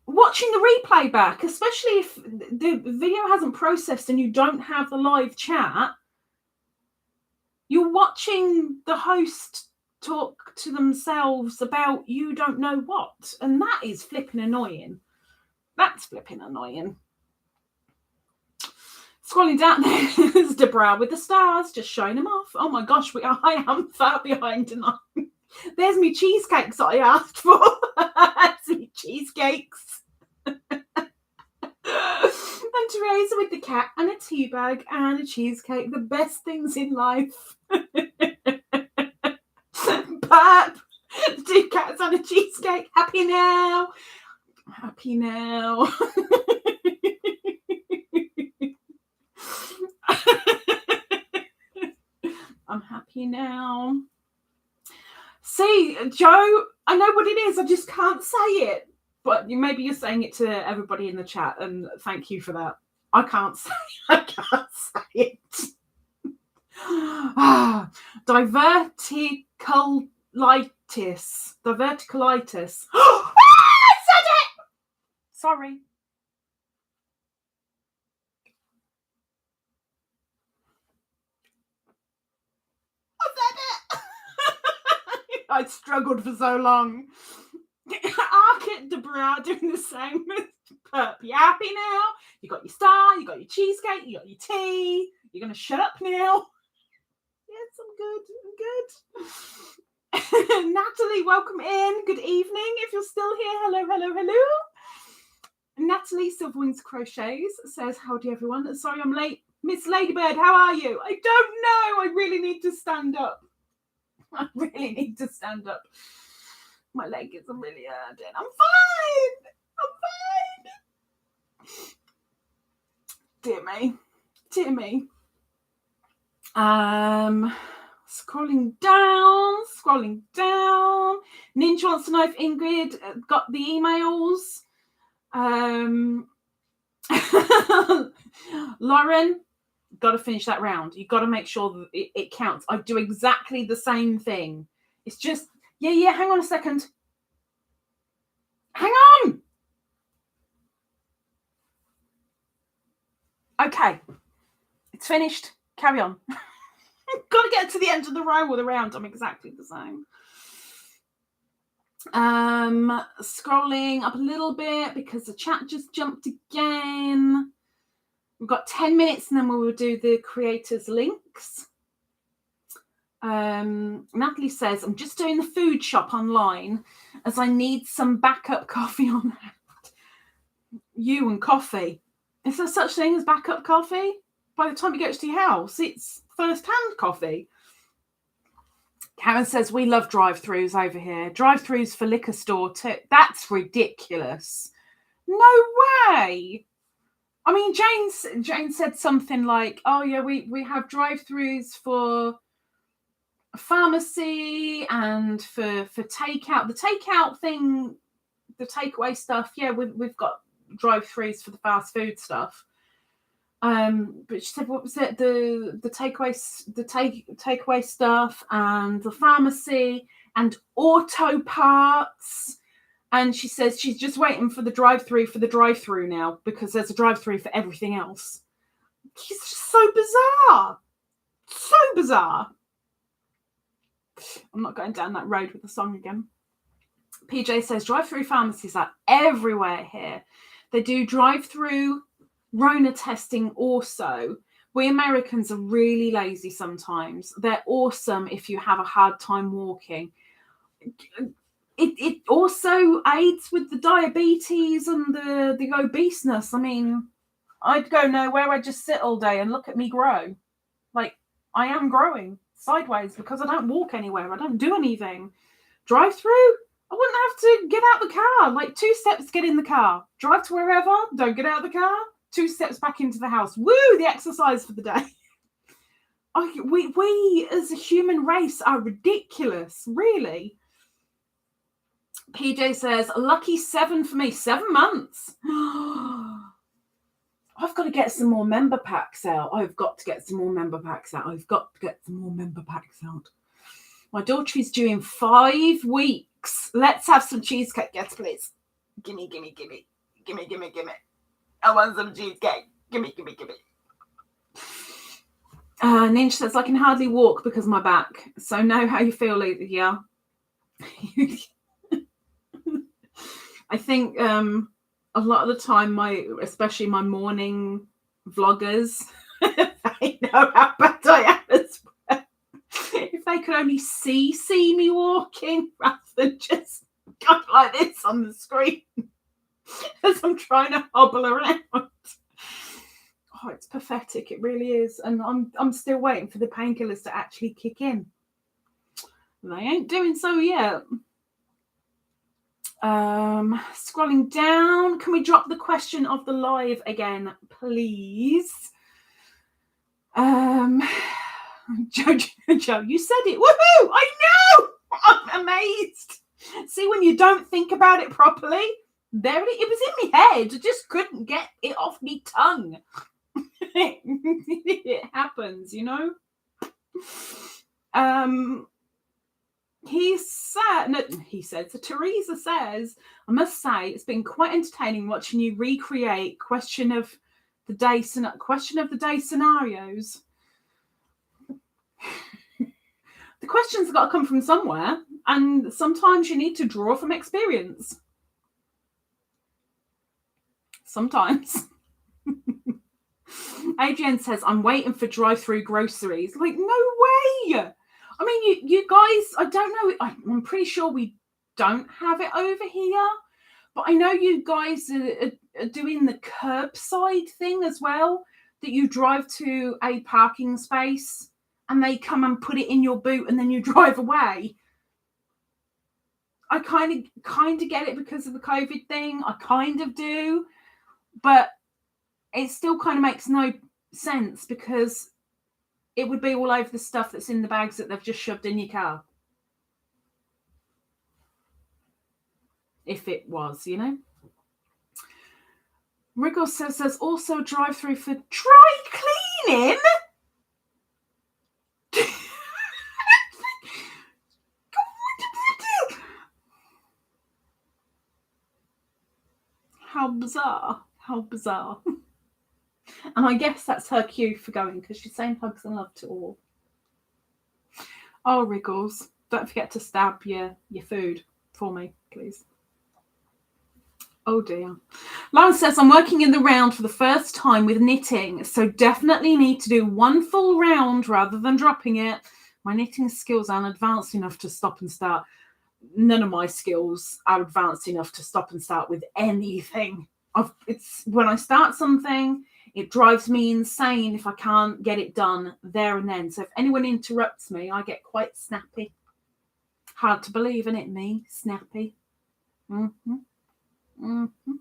Watching the replay back, especially if the video hasn't processed and you don't have the live chat, you're watching the host talk to themselves about you don't know what, and that is flipping annoying. That's flipping annoying. Scrolling down, there's Deborah with the stars, just showing them off. Oh my gosh, I am far behind tonight. There's me cheesecakes that I asked for. That's me cheesecakes. And Teresa with the cat and a tea bag and a cheesecake. The best things in life. Pap, 2 cats and a cheesecake. Happy now. Happy now. I'm happy now. See, Joe, I know what it is. I just can't say it. But maybe you're saying it to everybody in the chat, and thank you for that. I can't say it. Diverticulitis. Diverticulitis. I said it! Sorry. I said it! I struggled for so long. Arcade Deborah doing the same with Perp. You happy now? You got your star, you got your cheesecake, you got your tea. You're going to shut up now? Yes, I'm good. Natalie, welcome in. Good evening. If you're still here, hello. Natalie Silverwings Crochets says, howdy everyone. Sorry I'm late. Miss.Ladybird, how are you? I don't know. I really need to stand up. My leg is really hurting. I'm fine. Dear me. Scrolling down. Ninja wants to know if Ingrid got the emails. Lauren, got to finish that round. You've got to make sure that it counts. I do exactly the same thing. It's just, yeah, hang on a second. Hang on. Okay. It's finished. Carry on. Got to get to the end of the row or the round. I'm exactly the same. Scrolling up a little bit because the chat just jumped again. We've got 10 minutes and then we will do the creators links. Natalie says, I'm just doing the food shop online as I need some backup coffee on hand. You and coffee. Is there such thing as backup coffee? By the time it gets to your house, it's first-hand coffee. Karen says, we love drive-thrus over here. Drive-thrus for liquor store too. That's ridiculous. No way. I mean, Jane said something like, oh, yeah, we have drive-thrus for pharmacy and for takeout. The takeout thing, the takeaway stuff, yeah, we've got drive-thrus for the fast food stuff. But she said, what was it? The takeaway stuff and the pharmacy and auto parts. And she says she's just waiting for the drive-through now because there's a drive-through for everything else. It's just so bizarre. I'm not going down that road with the song again. PJ says drive-through pharmacies are everywhere here. They do drive-through Rona testing also. We Americans are really lazy sometimes. They're awesome if you have a hard time walking. It also aids with the diabetes and the obeseness. I mean, I'd go nowhere. I'd just sit all day and look at me grow. Like, I am growing sideways because I don't walk anywhere. I don't do anything. Drive through, I wouldn't have to get out the car. Like 2 steps, get in the car. Drive to wherever, don't get out of the car. 2 steps back into the house. Woo, the exercise for the day. We as a human race are ridiculous, really. PJ says, lucky 7 for me. 7 months. I've got to get some more member packs out. I've got to get some more member packs out. My daughter is due in 5 weeks. Let's have some cheesecake. Yes, please. Gimme. I want some cheesecake. Gimme. Ninja says, I can hardly walk because of my back. So know how you feel, yeah. I think a lot of the time, especially my morning vloggers, they know how bad I am as well. If they could only see me walking rather than just go like this on the screen as I'm trying to hobble around. Oh, it's pathetic. It really is. And I'm still waiting for the painkillers to actually kick in. They ain't doing so yet. Scrolling down, can we drop the question of the live again, please? Joe, you said it. Woohoo! I know! I'm amazed. See, when you don't think about it properly, there it was in my head. I just couldn't get it off my tongue. It happens, you know. So Teresa says, I must say it's been quite entertaining watching you recreate question of the day scenarios. The questions have got to come from somewhere, and sometimes you need to draw from experience. Sometimes. Adrienne says, I'm waiting for drive-through groceries. Like, no way. I mean, you guys, I don't know. I'm pretty sure we don't have it over here. But I know you guys are doing the curbside thing as well, that you drive to a parking space and they come and put it in your boot and then you drive away. I kind of get it because of the COVID thing. I kind of do. But it still kind of makes no sense because it would be all over the stuff that's in the bags that they've just shoved in your car. If it was, you know. Wriggle says there's also a drive-through for dry cleaning. How bizarre. And I guess that's her cue for going, because she's saying hugs and love to all. Oh, Wriggles, don't forget to stab your food for me, please. Oh dear. Lauren says, I'm working in the round for the first time with knitting, so definitely need to do 1 full round rather than dropping it. My knitting skills aren't advanced enough to stop and start. None of my skills are advanced enough to stop and start with anything. It's when I start something, it drives me insane if I can't get it done there and then. So if anyone interrupts me, I get quite snappy. Hard to believe, isn't it, me? Snappy. Mm-hmm. Mm-hmm.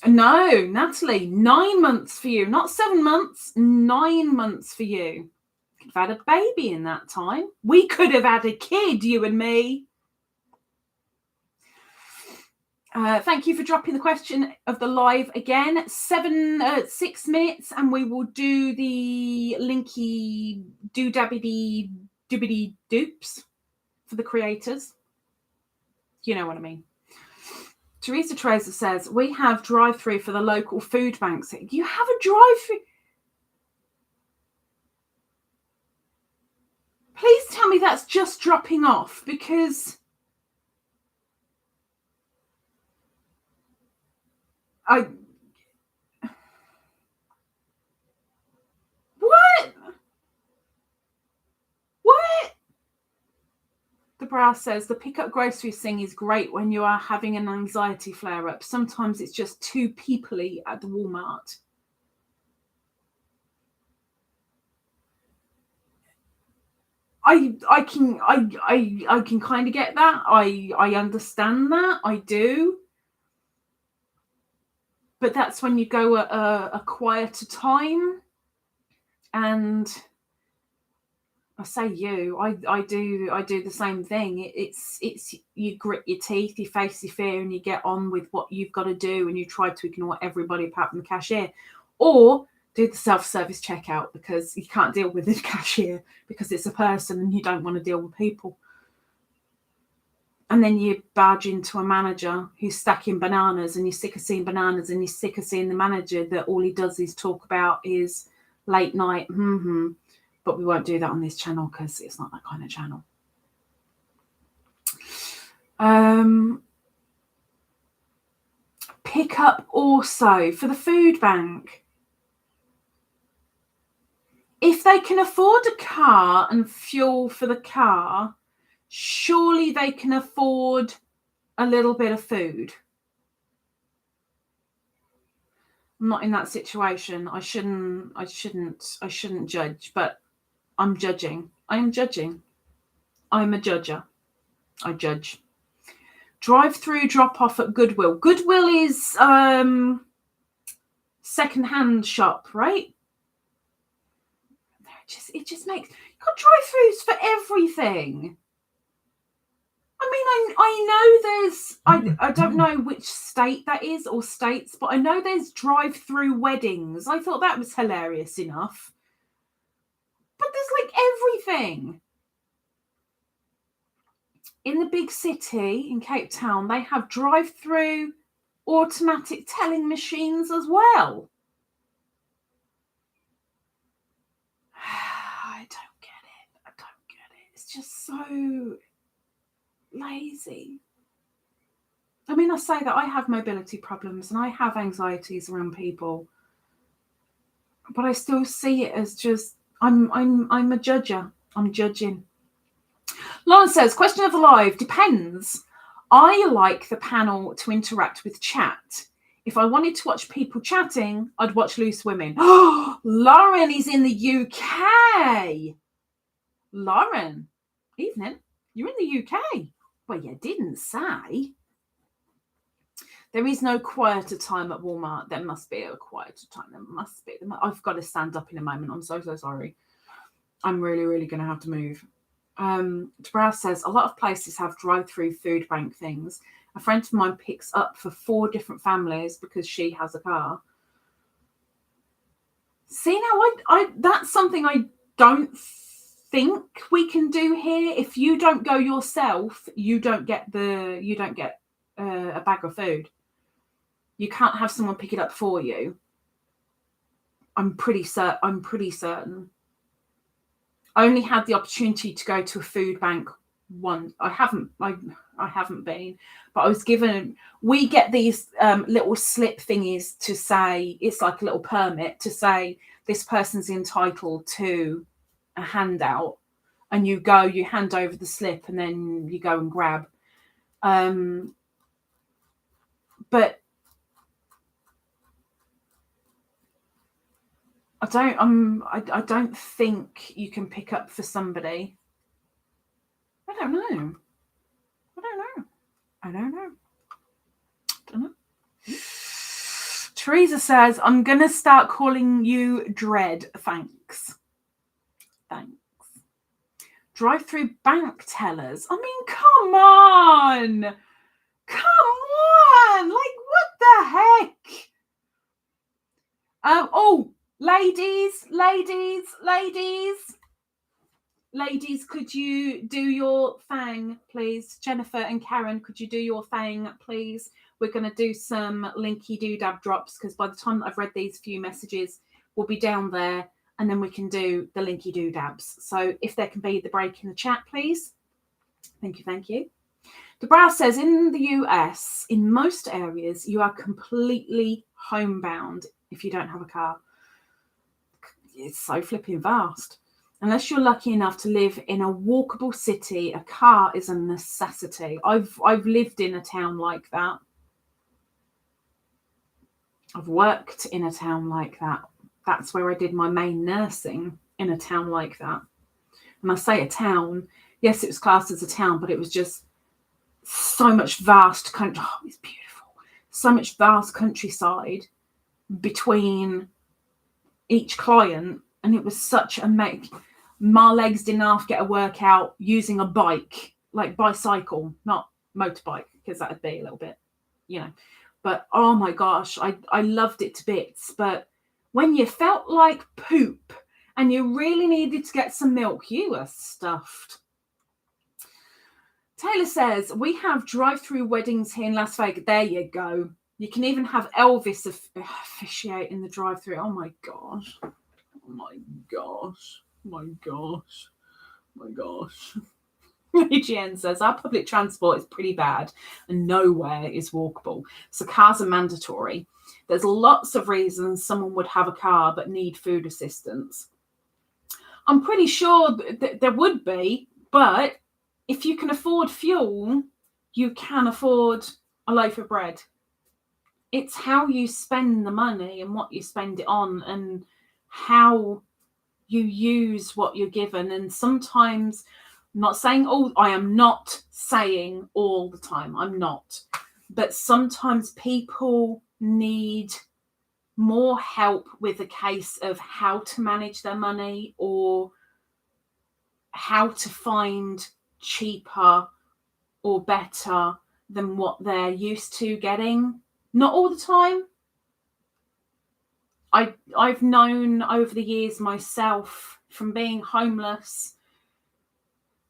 No, Natalie, 9 months for you. Not 7 months, 9 months for you. Could have had a baby in that time. We could have had a kid, you and me. Thank you for dropping the question of the live again. 6 minutes, and we will do the linky doobity doops for the creators. You know what I mean. Teresa Tracer says, we have drive-through for the local food banks. You have a drive-through? Please tell me that's just dropping off, because What? Deborah says, the pick up groceries thing is great when you are having an anxiety flare up. Sometimes it's just too peoply at the Walmart. I can kind of get that. I understand that. I do. But that's when you go at a quieter time. And I say I do the same thing. It's you grit your teeth, you face your fear, and you get on with what you've got to do, and you try to ignore everybody apart from the cashier, or do the self-service checkout because you can't deal with the cashier because it's a person and you don't want to deal with people. And then you barge into a manager who's stacking bananas, and you're sick of seeing bananas, and you're sick of seeing the manager that all he does is talk about is late night. But we won't do that on this channel because it's not that kind of channel. Pick up also for the food bank. If they can afford a car and fuel for the car, surely they can afford a little bit of food. I'm not in that situation. I shouldn't judge, but I'm judging. I am judging. I'm a judger. I judge. Drive-through drop-off at Goodwill. Goodwill is second-hand shop, right? It just makes... You've got drive-throughs for everything. I mean, I know there's... I don't know which state that is or states, but I know there's drive-through weddings. I thought that was hilarious enough. But there's like everything. In the big city, in Cape Town, they have drive-through automatic telling machines as well. I don't get it. It's just so lazy. I mean, I say that I have mobility problems and I have anxieties around people, but I still see it as just I'm a judger. I'm judging. Lauren says, question of the live, depends. I like the panel to interact with chat. If I wanted to watch people chatting, I'd watch Loose Women. Oh, Lauren is in the UK. Lauren, evening. You're in the UK. Well, you didn't say. There is no quieter time at Walmart. There must be a quieter time. There must be. I've got to stand up in a moment. I'm so sorry. I'm really going to have to move. Deborah says, a lot of places have drive-through food bank things. A friend of mine picks up for 4 different families because she has a car. See, now that's something I don't think we can do here. If you don't go yourself, you don't get a bag of food. You can't have someone pick it up for you. I'm pretty certain. I only had the opportunity to go to a food bank once. I haven't been, but I was given. We get these little slip thingies to say it's like a little permit to say this person's entitled to a handout, and you hand over the slip, and then you go and grab. But I don't think you can pick up for somebody. I don't know. Teresa says, I'm going to start calling you Dread. Thanks. Drive-through bank tellers. I mean, come on. Like, what the heck? Ladies, could you do your thing, please? Jennifer and Karen, could you do your thing, please? We're going to do some linky doodab drops because by the time that I've read these few messages, we'll be down there and then we can do the linky doodabs. So if there can be the break in the chat, please. Thank you. Deborah says, in the US, in most areas, you are completely homebound if you don't have a car. It's so flipping vast. Unless you're lucky enough to live in a walkable city, a car is a necessity. I've lived in a town like that. I've worked in a town like that. That's where I did my main nursing, in a town like that. And I say a town, yes, it was classed as a town, but it was just so much vast country. Oh, it's beautiful. So much vast countryside between each client. And it was such a my legs didn't have to get a workout using a bike, like bicycle, not motorbike, because that'd be a little bit, But oh my gosh, I loved it to bits. But when you felt like poop and you really needed to get some milk, you were stuffed. Taylor says, we have drive-through weddings here in Las Vegas. There you go. You can even have Elvis officiate in the drive-through. Oh my gosh. Oh my gosh. Oh my gosh. Oh my gosh. AGN says, our public transport is pretty bad and nowhere is walkable. So cars are mandatory. There's lots of reasons someone would have a car but need food assistance. I'm pretty sure that there would be, but if you can afford fuel, you can afford a loaf of bread. It's how you spend the money and what you spend it on and how you use what you're given. And sometimes, I am not saying all the time, I'm not. But sometimes people need more help with a case of how to manage their money or how to find cheaper or better than what they're used to getting. Not all the time. I've known over the years myself, from being homeless,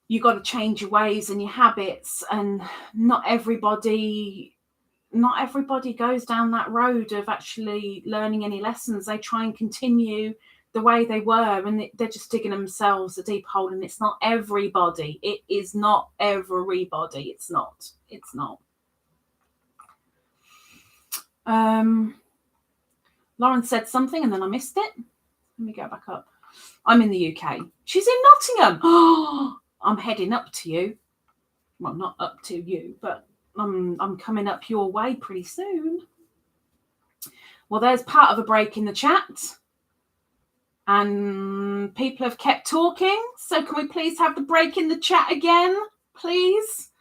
you got to change your ways and your habits, and not everybody goes down that road of actually learning any lessons. They try and continue the way they were, and they're just digging themselves a deep hole. And it's not everybody. It is not everybody. It's not. Lauren said something and then I missed it. Let me go back up. I'm in the UK. She's in Nottingham. Oh, I'm heading up to you. Well, not up to you, but I'm coming up your way pretty soon. Well, there's part of a break in the chat. And people have kept talking. So can we please have the break in the chat again? Please.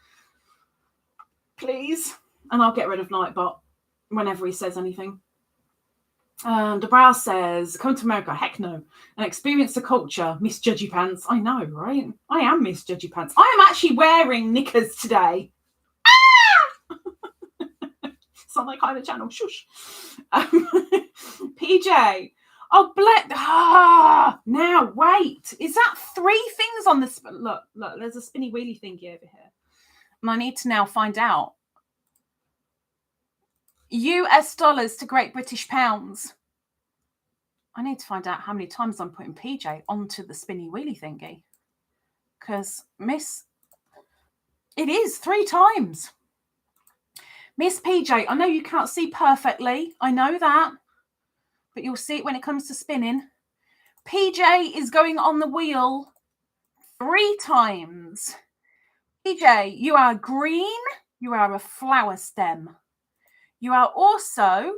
Please. And I'll get rid of Nightbot whenever he says anything. Debra says, come to America. Heck no. And experience the culture. Miss Judgy Pants. I know, right? I am Miss Judgy Pants. I am actually wearing knickers today. Ah! It's not my kind of channel. Shush. PJ. Oh, now, wait. Is that 3 things on this? Look, there's a spinny wheelie thingy over here. And I need to now find out. US dollars to Great British pounds. I need to find out how many times I'm putting PJ onto the spinny wheelie thingy. Because it is 3 times. Miss PJ, I know you can't see perfectly. I know that. But you'll see it when it comes to spinning. PJ is going on the wheel 3 times. PJ, you are green. You are a flower stem. You are also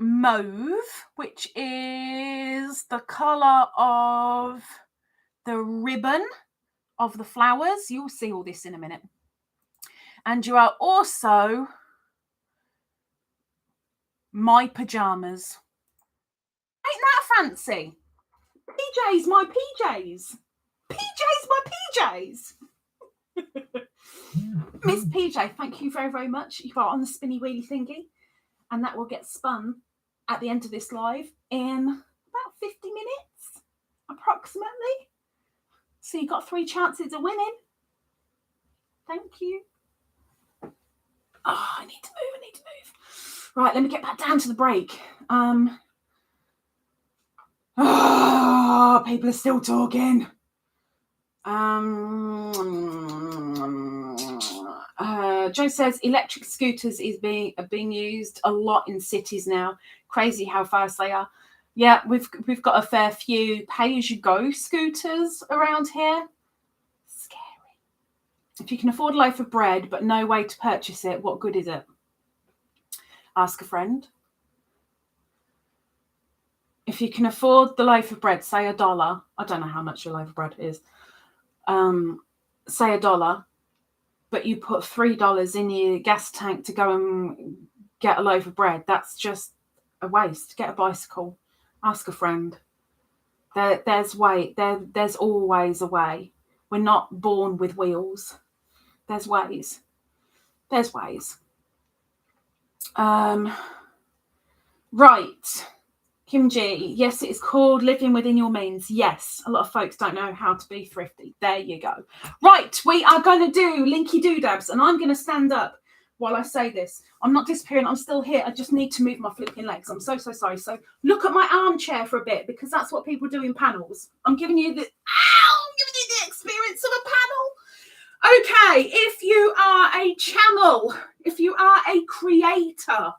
mauve, which is the colour of the ribbon of the flowers. You'll see all this in a minute. And you are also my pyjamas. Ain't that fancy? PJs, my PJs. PJs, my PJs. Miss PJ, thank you very, very much. You are on the spinny wheelie thingy, and that will get spun at the end of this live in about 50 minutes, approximately. So you got 3 chances of winning. Thank you. Oh, I need to move. Right, let me get back down to the break. People are still talking. Joe says electric scooters are being used a lot in cities now. Crazy how fast they are. Yeah, we've got a fair few pay-as-you-go scooters around here. Scary. If you can afford a loaf of bread but no way to purchase it, what good is it? Ask a friend. If you can afford the loaf of bread, say $1. I don't know how much a loaf of bread is. Say $1, but you put $3 in your gas tank to go and get a loaf of bread. That's just a waste. Get a bicycle. Ask a friend. There's always a way. We're not born with wheels. There's ways. There's ways. Right. Kim G, yes, it is called living within your means. Yes, a lot of folks don't know how to be thrifty. There you go. Right, we are going to do Linky Doodabs, and I'm going to stand up while I say this. I'm not disappearing. I'm still here. I just need to move my flipping legs. I'm so sorry. So look at my armchair for a bit, because that's what people do in panels. I'm giving you the experience of a panel. Okay, if you are a channel, if you are a creator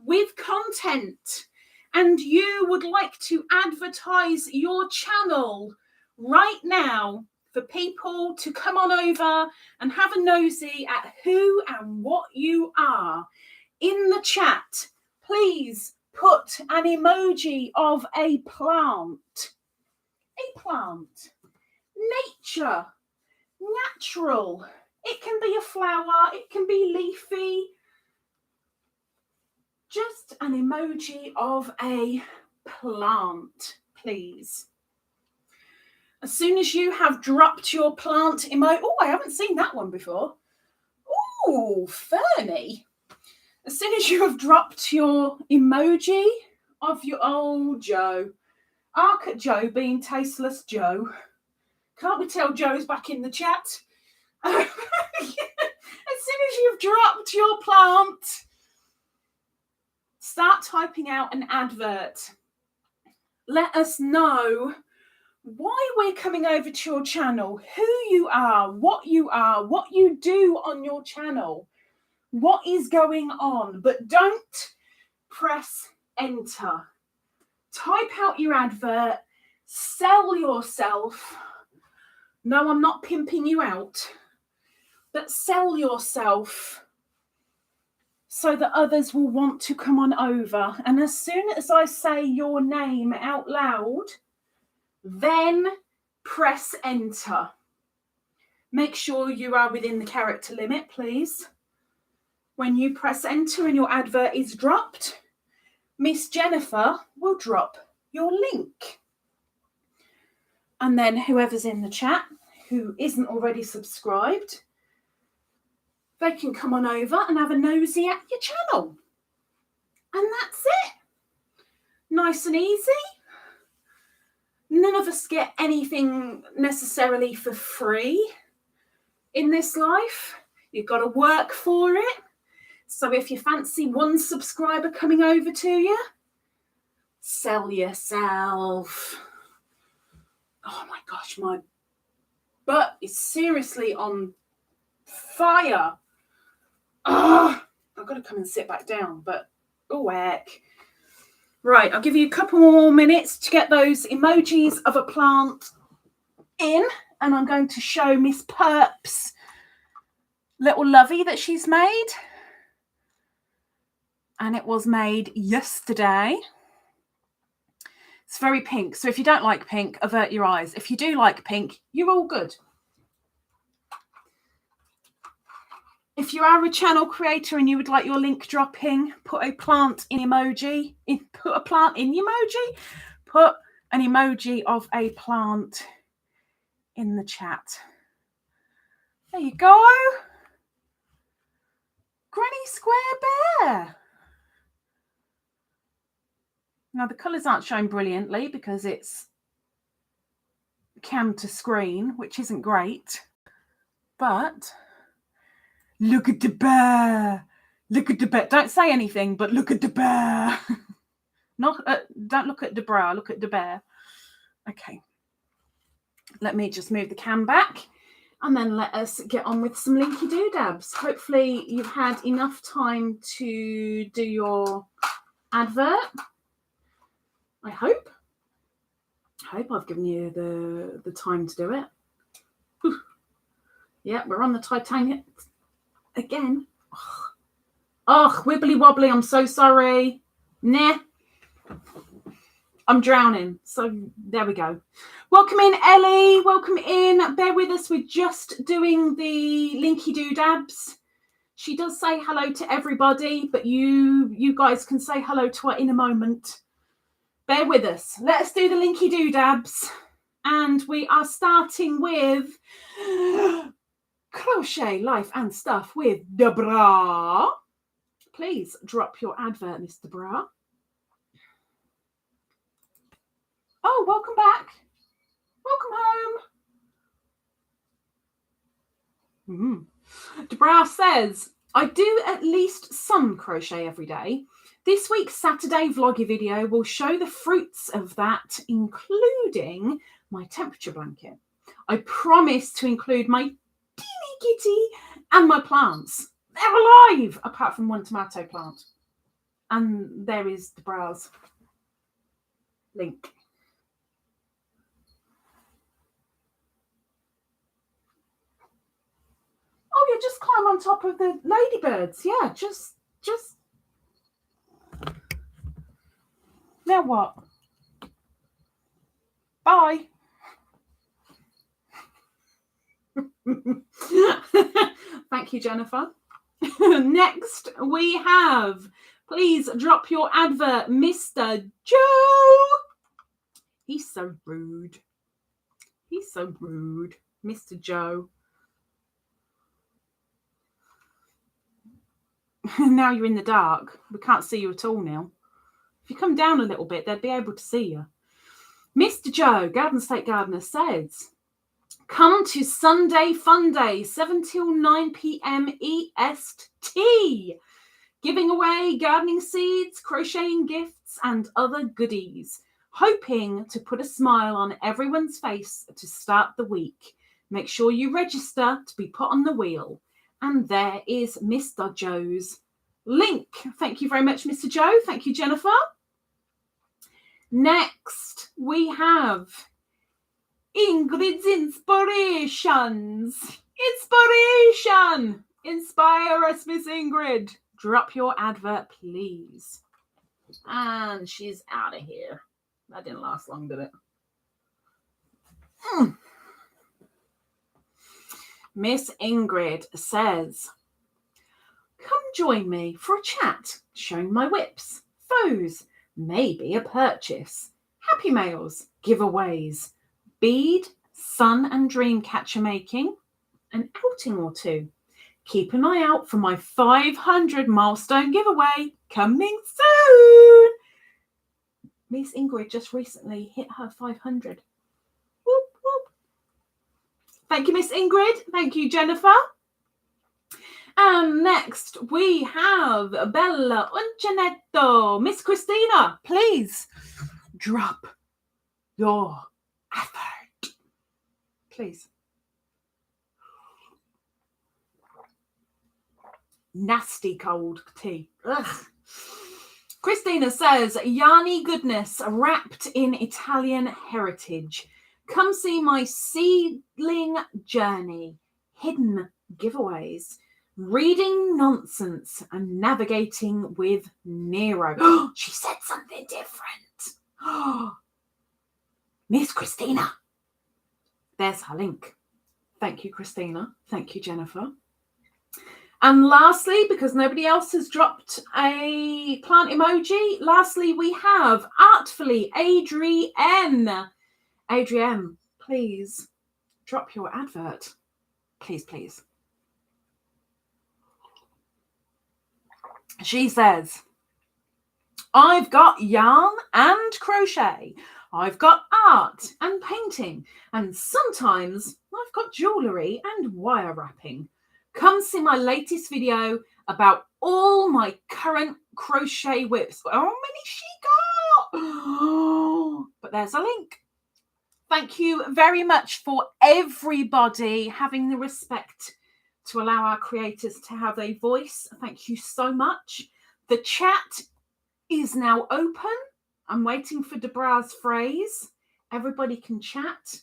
with content, and you would like to advertise your channel right now for people to come on over and have a nosy at who and what you are, in the chat, please put an emoji of a plant. A plant. Nature. Natural. It can be a flower. It can be leafy. Just an emoji of a plant, please. As soon as you have dropped your plant emoji, oh, I haven't seen that one before. Oh, Fernie. As soon as you have dropped your emoji of your old Joe, arc at Joe being tasteless Joe. Can't we tell Joe's back in the chat? As soon as you've dropped your plant, start typing out an advert. Let us know why we're coming over to your channel, who you are, what you do on your channel, what is going on. But don't press enter. Type out your advert, sell yourself. No, I'm not pimping you out, but sell yourself, so that others will want to come on over. And as soon as I say your name out loud, then press enter. Make sure you are within the character limit, please. When you press enter and your advert is dropped, Miss Jennifer will drop your link. And then whoever's in the chat who isn't already subscribed, they can come on over and have a nosy at your channel. And that's it. Nice and easy. None of us get anything necessarily for free in this life. You've got to work for it. So if you fancy one subscriber coming over to you, sell yourself. Oh my gosh, my butt is seriously on fire. I've got to come and sit back down, but oh heck. Right, I'll give you a couple more minutes to get those emojis of a plant in, and I'm going to show Miss Perp's little lovey that she's made. And it was made yesterday. It's very pink, so if you don't like pink, avert your eyes. If you do like pink, you're all good. If you are a channel creator and you would like your link dropping, put a plant in emoji. Put a plant in emoji. Put an emoji of a plant in the chat. There you go. Granny Square Bear. Now the colours aren't showing brilliantly because it's cam to screen, which isn't great. But look at the bear. Look at the bear. Don't say anything, but look at the bear. Don't look at the bra. Look at the bear. Okay. Let me just move the cam back, and then let us get on with some linky doodabs. Hopefully you've had enough time to do your advert. I hope I've given you the time to do it. Whew. Yeah, we're on the Titanic again. Oh, wibbly wobbly, I'm so sorry. Nah. I'm drowning. So there we go. Welcome in, Ellie. Welcome in. Bear with us. We're just doing the linky doodabs. She does say hello to everybody, but you guys can say hello to her in a moment. Bear with us. Let's do the linky doodabs. And we are starting with crochet, life and stuff with the bra. Please drop your advert, Mr. Bra. Oh, welcome back. Welcome home. Debra says, I do at least some crochet every day. This week's Saturday vloggy video will show the fruits of that, including my temperature blanket. I promise to include my teeny kitty and my plants. They're alive, apart from one tomato plant. And there is Debra's link. Oh, yeah, just climb on top of the ladybirds. Yeah, just. Now what? Bye. Thank you, Jennifer. Next, we have, please drop your advert, Mr. Joe. He's so rude. He's so rude, Mr. Joe. Now you're in the dark. We can't see you at all now. If you come down a little bit, they'd be able to see you. Mr. Joe, Garden State Gardener, says, come to Sunday Fun Day, 7 till 9 p.m. EST. Giving away gardening seeds, crocheting gifts, and other goodies. Hoping to put a smile on everyone's face to start the week. Make sure you register to be put on the wheel. And there is Mr. Joe's link. Thank you very much, Mr. Joe. Thank you, Jennifer. Next, we have Ingrid's Inspirations. Inspiration! Inspire us, Miss Ingrid. Drop your advert, please. And she's out of here. That didn't last long, did it? Miss Ingrid says, come join me for a chat, showing my whips, foes, maybe a purchase, happy mails, giveaways, bead, sun and dream catcher making, an outing or two. Keep an eye out for my 500 milestone giveaway coming soon. Miss Ingrid just recently hit her 500. Whoop, whoop. Thank you, Miss Ingrid. Thank you, Jennifer. And next we have Bella Uncinetto. Miss Christina, please drop your advert. Please. Nasty cold tea. Ugh. Christina says, Yarny goodness wrapped in Italian heritage. Come see my seedling journey, hidden giveaways, reading nonsense, and navigating with Nero. She said something different. Miss Christina. There's her link. Thank you, Christina. Thank you, Jennifer. And lastly, because nobody else has dropped a plant emoji, lastly, we have Artfully Adrienne. Adrienne, please drop your advert. Please, please. She says, I've got yarn and crochet. I've got art and painting. And sometimes I've got jewellery and wire wrapping. Come see my latest video about all my current crochet whips. How many she got? But there's a link. Thank you very much for everybody having the respect to allow our creators to have a voice. Thank you so much. The chat is now open. I'm waiting for Debra's phrase. Everybody can chat.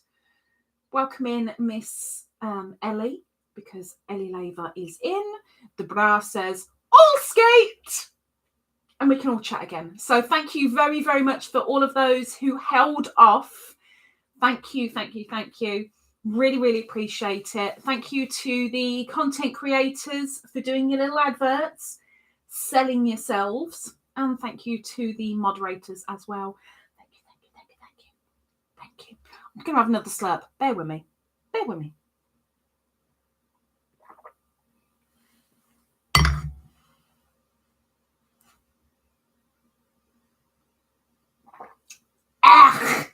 Welcome in Miss Ellie, because Ellie Laver is in. Debra says, all skate! And we can all chat again. So thank you very, very much for all of those who held off. Thank you, thank you, thank you. Really, really appreciate it. Thank you to the content creators for doing your little adverts, selling yourselves. And thank you to the moderators as well. Thank you, thank you, thank you, thank you. Thank you. I'm going to have another slurp. Bear with me. Bear with me. Ugh.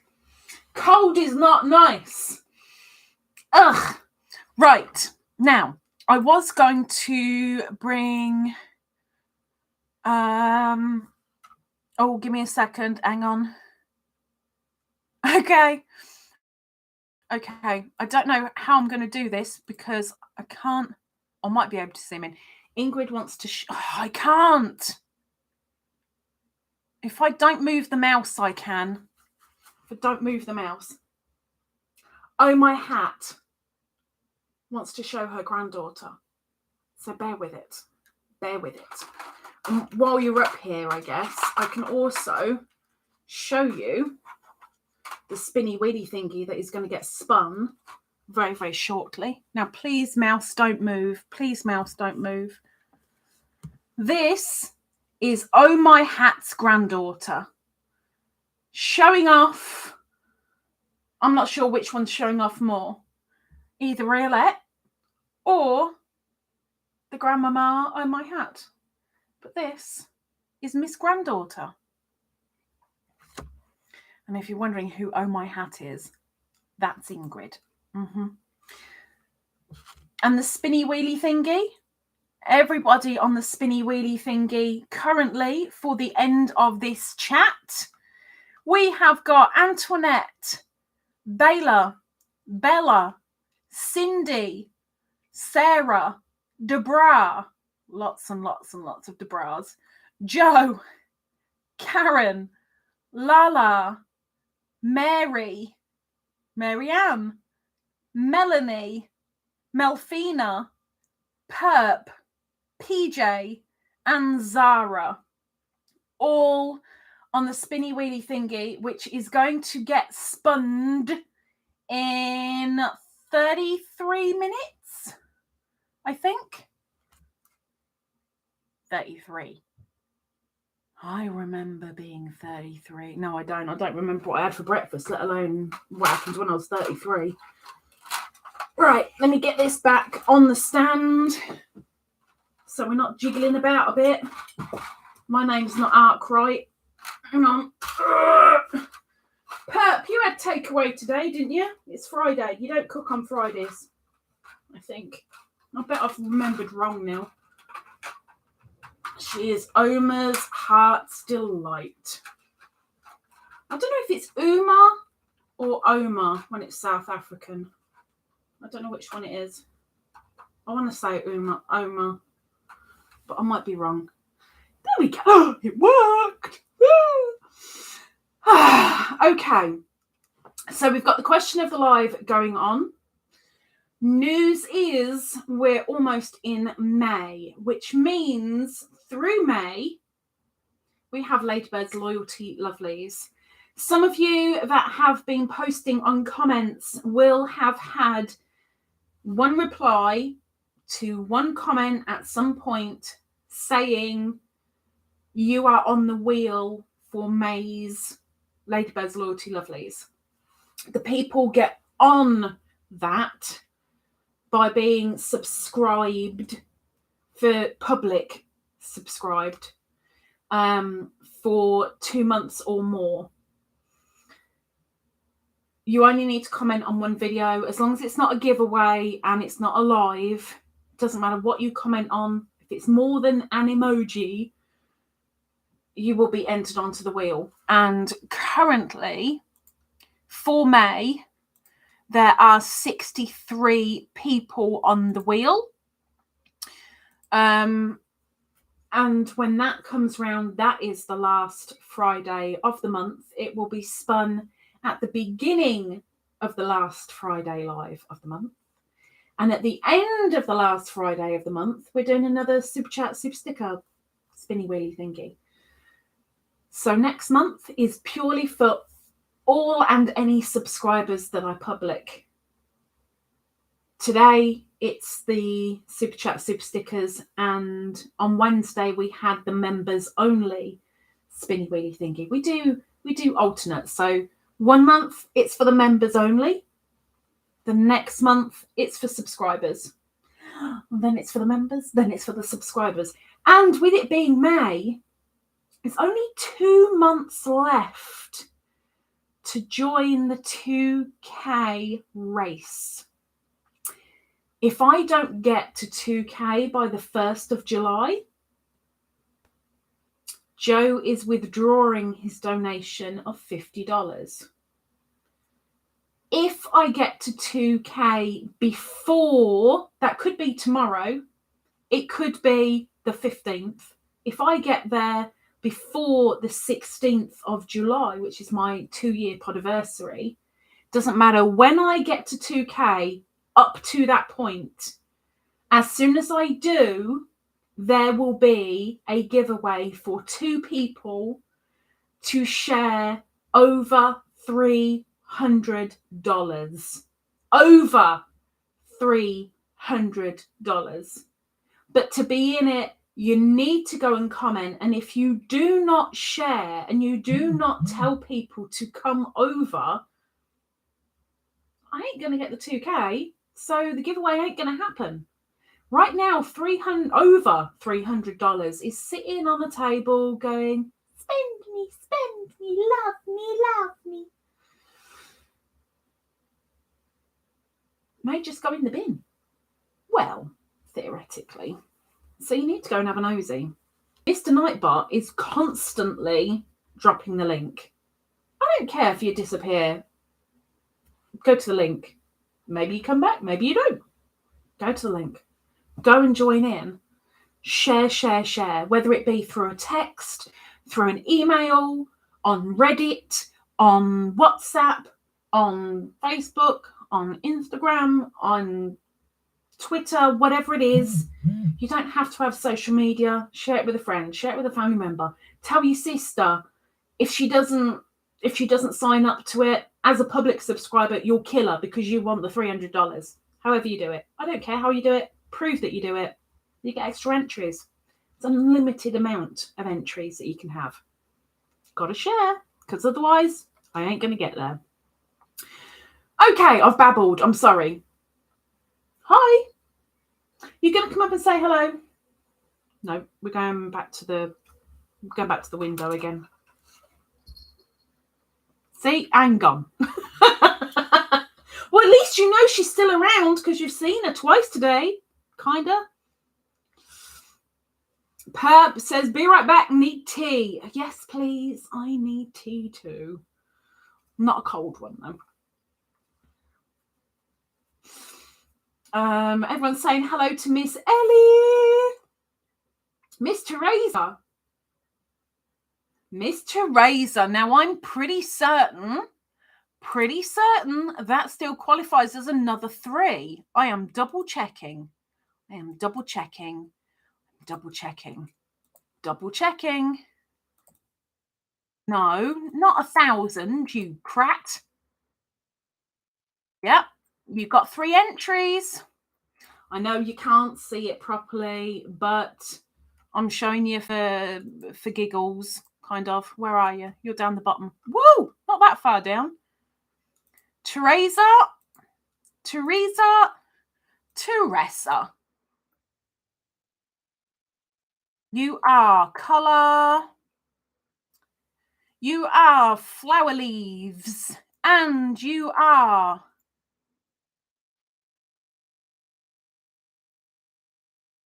Cold is not nice. Ugh. Right. Now, I was going to bring... Oh, give me a second. Hang on. Okay. I don't know how I'm going to do this because I can't. I might be able to zoom in. Ingrid wants to... I can't. If I don't move the mouse, I can. If I don't move the mouse. Oh, my hat wants to show her granddaughter. So bear with it. Bear with it. And while you're up here, I guess, I can also show you the spinny wheelie thingy that is going to get spun very, very shortly. Now, please, mouse, don't move. Please, mouse, don't move. This is Oh My Hat's granddaughter. Showing off. I'm not sure which one's showing off more. Either Riolette or the grandmama Oh My Hat. But this is Miss Granddaughter. And if you're wondering who Oh My Hat is, that's Ingrid. And the spinny wheelie thingy, everybody on the spinny wheelie thingy currently for the end of this chat, we have got Antoinette, Bella, Cindy, Sarah, Debra, lots and lots and lots of Debras, Joe, Karen, Lala, Mary, Marianne, Melanie, Melfina, Perp, PJ, and Zara, all on the spinny wheelie thingy, which is going to get spun in 33 minutes, I think. 33. I remember being 33. No, I don't. I don't remember what I had for breakfast, let alone what happened when I was 33. Right, let me get this back on the stand so we're not jiggling about a bit. My name's not Arkwright. Hang on. Perp, you had takeaway today, didn't you? It's Friday. You don't cook on Fridays, I think. I bet I've remembered wrong now. She is Oma's Heart's Delight. I don't know if it's Uma or Oma when it's South African. I don't know which one it is. I want to say Oma, but I might be wrong. There we go. It worked. Okay. So we've got the question of the live going on. News is we're almost in May, which means through May, we have Ladybird's Loyalty Lovelies. Some of you that have been posting on comments will have had one reply to one comment at some point saying you are on the wheel for May's Ladybird's Loyalty Lovelies. The people get on that by being subscribed for public subscribed for 2 months or more. You only need to comment on one video. As long as it's not a giveaway and it's not a live, it doesn't matter what you comment on. If it's more than an emoji, you will be entered onto the wheel. And currently, for May, there are 63 people on the wheel. And And when that comes round, that is the last Friday of the month. It will be spun at the beginning of the last Friday live of the month. And at the end of the last Friday of the month, we're doing another Super Chat, Super Sticker spinny wheelie thingy. So next month is purely for all and any subscribers that I public. Today, it's the Super Chat, Super Stickers, and on Wednesday we had the members only spinny wheelie thingy. We do alternate. So one month it's for the members only. The next month it's for subscribers. Then it's for the members. Then it's for the subscribers. And with it being May, it's only 2 months left to join the 2K race. If I don't get to 2K by the 1st of July, Joe is withdrawing his donation of $50. If I get to 2K before, that could be tomorrow, it could be the 15th. If I get there before the 16th of July, which is my 2-year podiversary, doesn't matter when I get to 2K up to that point. As soon as I do, there will be a giveaway for 2 people to share over $300. Over $300. But to be in it, you need to go and comment. And if you do not share and you do not tell people to come over, I ain't going to get the 2K. So the giveaway ain't going to happen. Right now, over $300 is sitting on the table going, spend me, love me, love me. May just go in the bin. Well, theoretically. So you need to go and have a nosy. Mr. Nightbot is constantly dropping the link. I don't care if you disappear. Go to the link. Maybe you come back. Maybe you don't. Go to the link. Go and join in. Share, share, share. Whether it be through a text, through an email, on Reddit, on WhatsApp, on Facebook, on Instagram, on Twitter, whatever it is. You don't have to have social media. Share it with a friend. Share it with a family member. Tell your sister if she doesn't sign up to it as a public subscriber, you'll kill her because you want the $300. However you do it. I don't care how you do it. Prove that you do it. You get extra entries. It's an unlimited amount of entries that you can have. Got to share, because otherwise I ain't going to get there. Okay, I've babbled. I'm sorry. Hi. You going to come up and say hello? No, we're going back to the window again. See, and gone. Well, at least you know she's still around because you've seen her twice today. Kinda. Perp says, be right back, need tea. Yes, please. I need tea too. Not a cold one, though. Everyone's saying hello to Miss Ellie. Miss Teresa. Miss Teresa. Now, I'm pretty certain that still qualifies as another 3. I am double checking. Double checking. No, not 1,000, you prat. Yep, you've got 3 entries. I know you can't see it properly, but I'm showing you for giggles, kind of. Where are you? You're down the bottom. Woo! Not that far down. Teresa. You are colour. You are flower leaves. And you are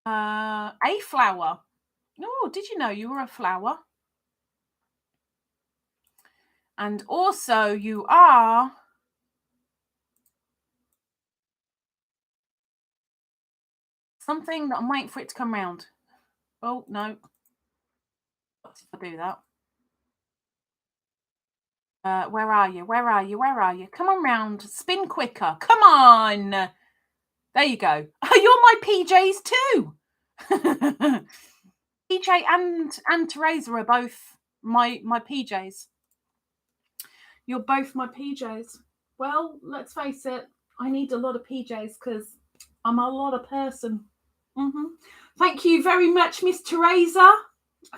a flower. Oh, did you know you were a flower? And also you are something that I'm waiting for it to come round. Oh, no. If I do that. Where are you? Where are you? Where are you? Come on round. Spin quicker. Come on. There you go. Oh, you're my PJs too. PJ and Teresa are both my PJs. You're both my PJs. Well, let's face it. I need a lot of PJs because I'm a lot of person. Thank you very much, Miss Teresa.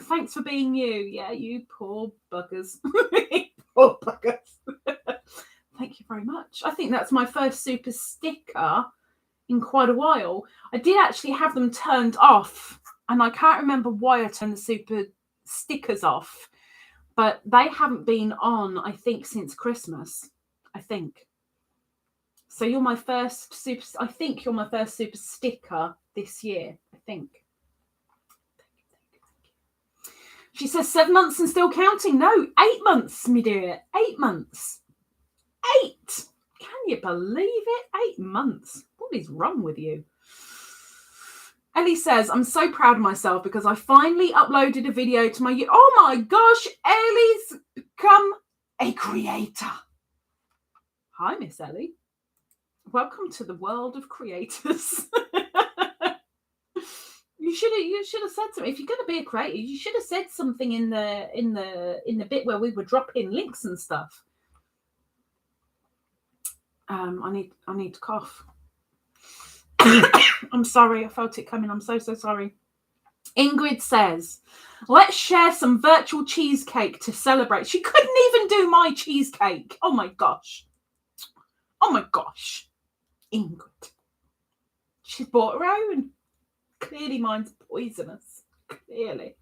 Thanks for being you. Yeah, you poor buggers. Poor buggers. Thank you very much. I think that's my first super sticker in quite a while. I did actually have them turned off, and I can't remember why I turned the super stickers off, but they haven't been on, I think, since Christmas. I think. So you're my first super. I think you're my first super sticker this year. I think. She says 7 months and still counting. No, 8 months, me dear. 8 months. 8. Can you believe it? 8 months. What is wrong with you? Ellie says, I'm so proud of myself because I finally uploaded a video to my... Oh my gosh, Ellie's become a creator. Hi, Miss Ellie. Welcome to the world of creators. You should have said something. If you're going to be a creator, you should have said something in the bit where we were dropping links and stuff. I need to cough. I'm sorry, I felt it coming. I'm so sorry. Ingrid says, let's share some virtual cheesecake to celebrate. She couldn't even do my cheesecake. Oh my gosh. Ingrid. She's bought her own. Clearly mine's poisonous. Clearly.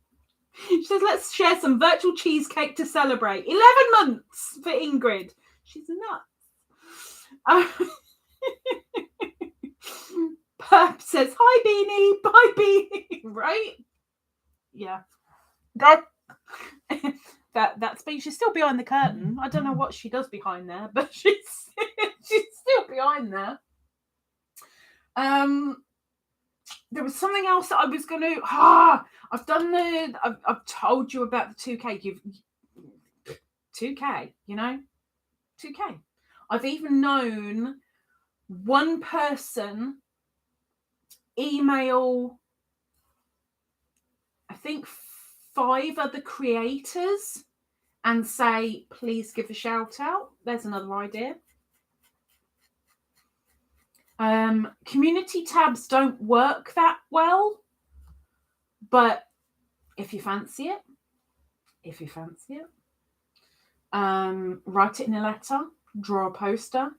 She says, let's share some virtual cheesecake to celebrate. 11 months for Ingrid. She's nuts. Perp says, hi, Beany. Bye, Beany. Right? Yeah. That's but she's still behind the curtain. I don't know what she does behind there, but she's still behind there. There was something else that I was going to... I've told you about the 2K. 2K, you know? 2K. I've even known one person email, I think, 5 other creators and say, please give a shout out. There's another idea. Community tabs don't work that well, but if you fancy it, write it in a letter, draw a poster,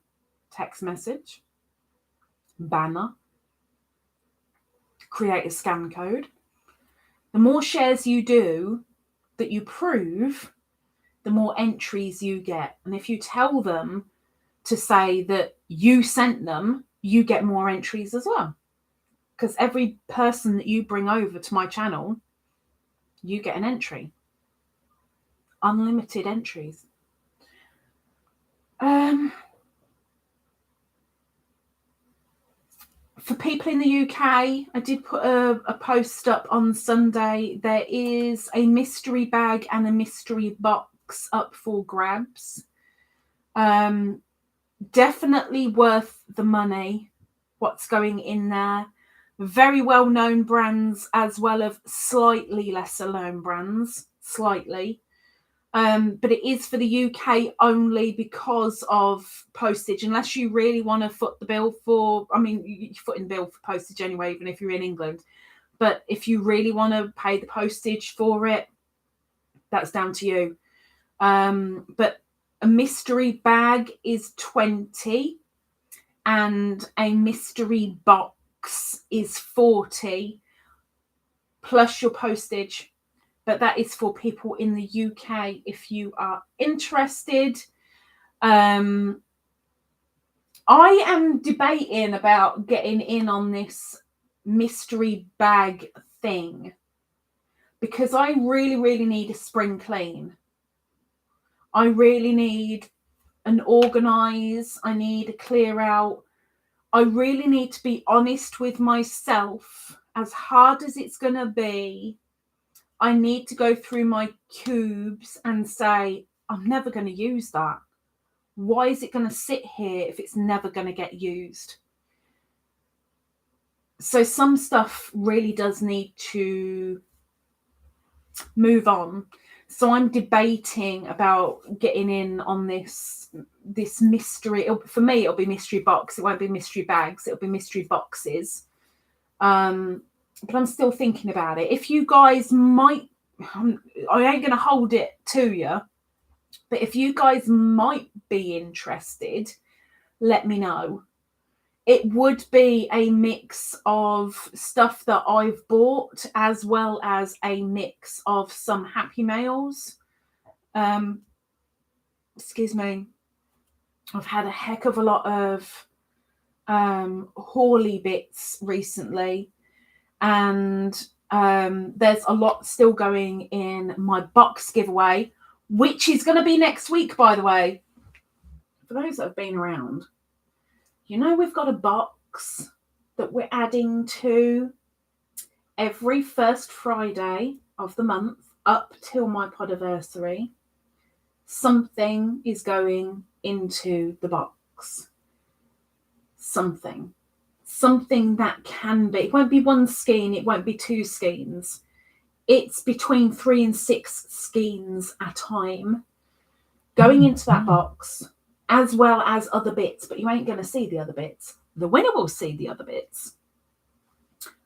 text message, banner, create a scan code. The more shares you do that you prove, the more entries you get. And if you tell them to say that you sent them, you get more entries as well. Because every person that you bring over to my channel, you get an entry. Unlimited entries. For people in the UK, I did put a post up on Sunday. There is a mystery bag and a mystery box up for grabs. Definitely worth the money. What's going in there? Very well-known brands as well as slightly lesser known brands. Slightly. But it is for the UK only because of postage. Unless you really want to foot the bill for... I mean, you foot in the bill for postage anyway, even if you're in England. But if you really want to pay the postage for it, that's down to you. But a mystery bag is 20 and a mystery box is 40 plus your postage. But that is for people in the UK if you are interested. I am debating about getting in on this mystery bag thing because I really, really need a spring clean. I really need an organize. I need a clear out. I really need to be honest with myself. As hard as it's going to be, I need to go through my cubes and say, I'm never going to use that. Why is it going to sit here if it's never going to get used? So some stuff really does need to move on. So I'm debating about getting in on this mystery. For me, it'll be mystery box. It won't be mystery bags. It'll be mystery boxes. But I'm still thinking about it. If you guys might, I ain't going to hold it to you, but if you guys might be interested, let me know. It would be a mix of stuff that I've bought as well as a mix of some Happy Mails. Excuse me. I've had a heck of a lot of hauly bits recently, and there's a lot still going in my box giveaway, which is going to be next week, by the way. For those that have been around, you know, we've got a box that we're adding to every first Friday of the month up till my podiversary. Something is going into the box. Something that can be. It won't be one skein. It won't be two skeins. It's between 3 and 6 skeins a time going into that box, as well as other bits, but you ain't going to see the other bits. The winner will see the other bits.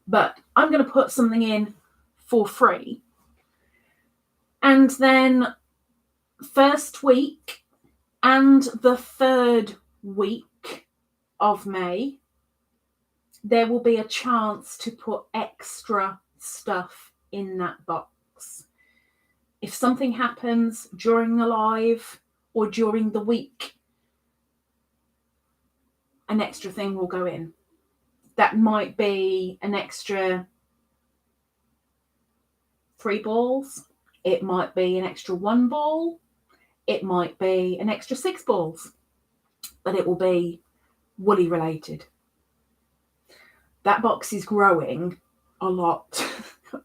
But I'm going to put something in for free. And then first week and the third week of May, there will be a chance to put extra stuff in that box. If something happens during the live or during the week, an extra thing will go in. That might be an extra 3 balls. It might be an extra 1 ball. It might be an extra 6 balls. But it will be woolly related. That box is growing a lot.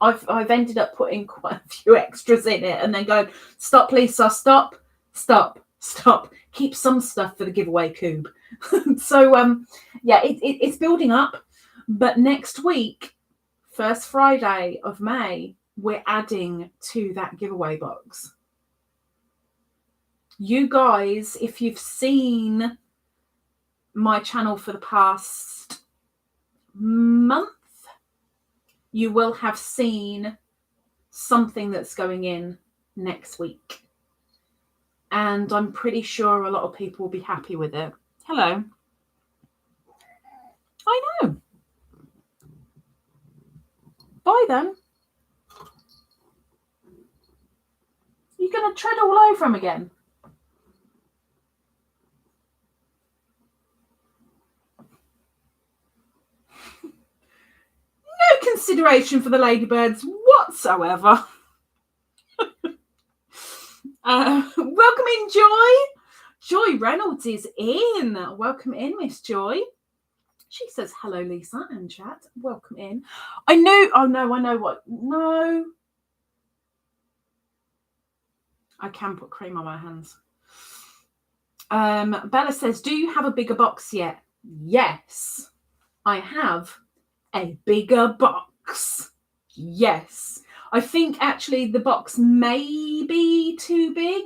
I've ended up putting quite a few extras in it and then going, stop, Lisa, stop. Keep some stuff for the giveaway cube. So, yeah, it's building up. But next week, first Friday of May, we're adding to that giveaway box. You guys, if you've seen my channel for the past month, you will have seen something that's going in next week. And I'm pretty sure a lot of people will be happy with it. Hello. I know. Bye then. You're going to tread all over him again. No consideration for the ladybirds whatsoever. Welcome in, Joy. Joy Reynolds is in. Welcome in, Miss Joy. She says, hello, Lisa and chat. Welcome in. I know what. No. I can put cream on my hands. Bella says, do you have a bigger box yet? Yes, I have a bigger box. Yes. I think actually the box may be too big,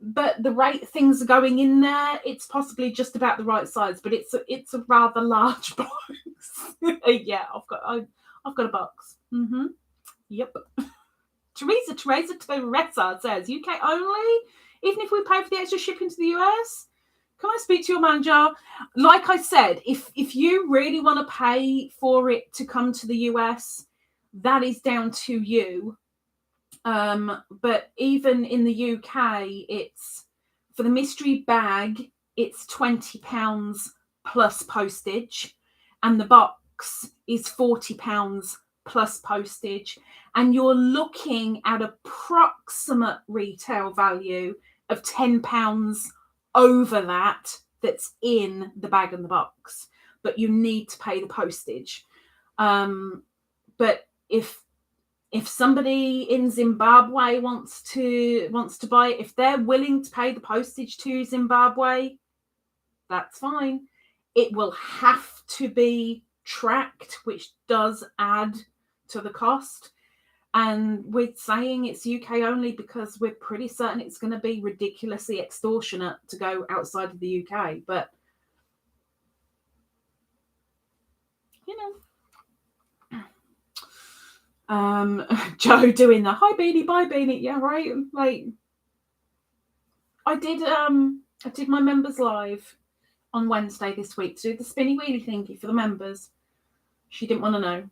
but the rate things are going in there, it's possibly just about the right size, but it's a rather large box. Yeah, I've got a box. Yep. Teresa says, UK only, even if we pay for the extra shipping to the US. Can I speak to your manager? Like I said, if you really want to pay for it to come to the US, that is down to you. But even in the UK, it's for the mystery bag, it's £20 plus postage, and the box is £40 plus postage, and you're looking at approximate retail value of £10 over that's in the bag and the box, but you need to pay the postage. But if If somebody in Zimbabwe wants to buy it, if they're willing to pay the postage to Zimbabwe, that's fine. It will have to be tracked, which does add to the cost. And we're saying it's UK only because we're pretty certain it's going to be ridiculously extortionate to go outside of the UK. But, you know. Joe doing the hi Beany, bye Beany. Yeah, right. Like, I did my members live on Wednesday this week to do the spinny wheelie thingy for the members. She didn't want to know.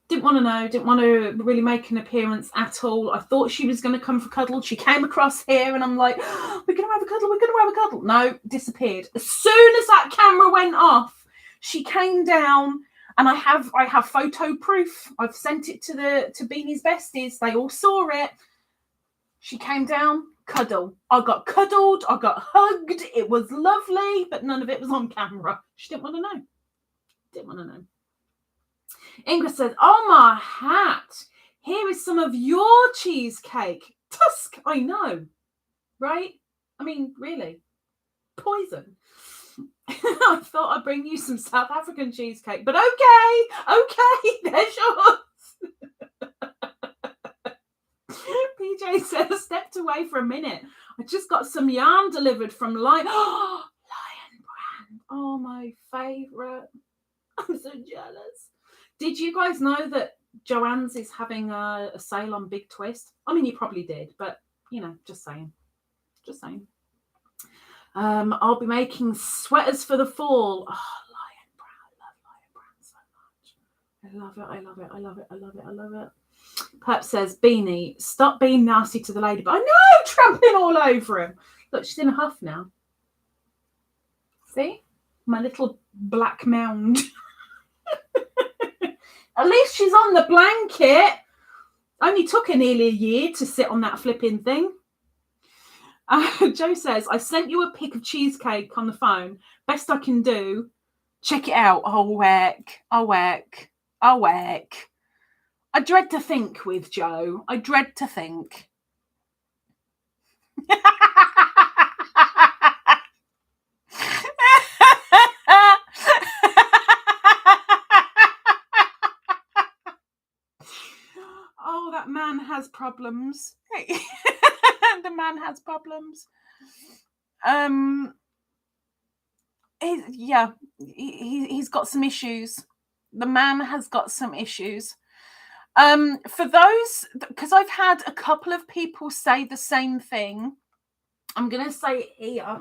Didn't want to really make an appearance at all. I thought she was going to come for cuddle. She came across here and I'm like, oh, we're going to have a cuddle. No, disappeared. As soon as that camera went off, she came down. And I have photo proof. I've sent it to Beany's besties. They all saw it. She came down, cuddle. I got cuddled. I got hugged. It was lovely, but none of it was on camera. She didn't want to know. Ingrid says, oh, my hat. Here is some of your cheesecake. Tusk, I know. Right? I mean, really. Poison. I thought I'd bring you some South African cheesecake, but okay, there's yours. PJ says, stepped away for a minute. I just got some yarn delivered from Lion Brand. Oh, my favourite. I'm so jealous. Did you guys know that Joann's is having a sale on Big Twist? I mean, you probably did, but, you know, just saying. I'll be making sweaters for the fall. Oh, Lion Brand. I love Lion Brand so much. I love it. Perp says, Beany, stop being nasty to the ladybird. I know, trampling all over him. Look, she's in a huff now. See? My little black mound. At least she's on the blanket. Only took her nearly a year to sit on that flipping thing. Joe says, I sent you a pic of cheesecake on the phone. Best I can do. Check it out. I'll work. I dread to think with Joe. I dread to think. Oh, that man has problems. The man has problems. He's got some issues. The man has got some issues. For those, because I've had a couple of people say the same thing, I'm going to say it here.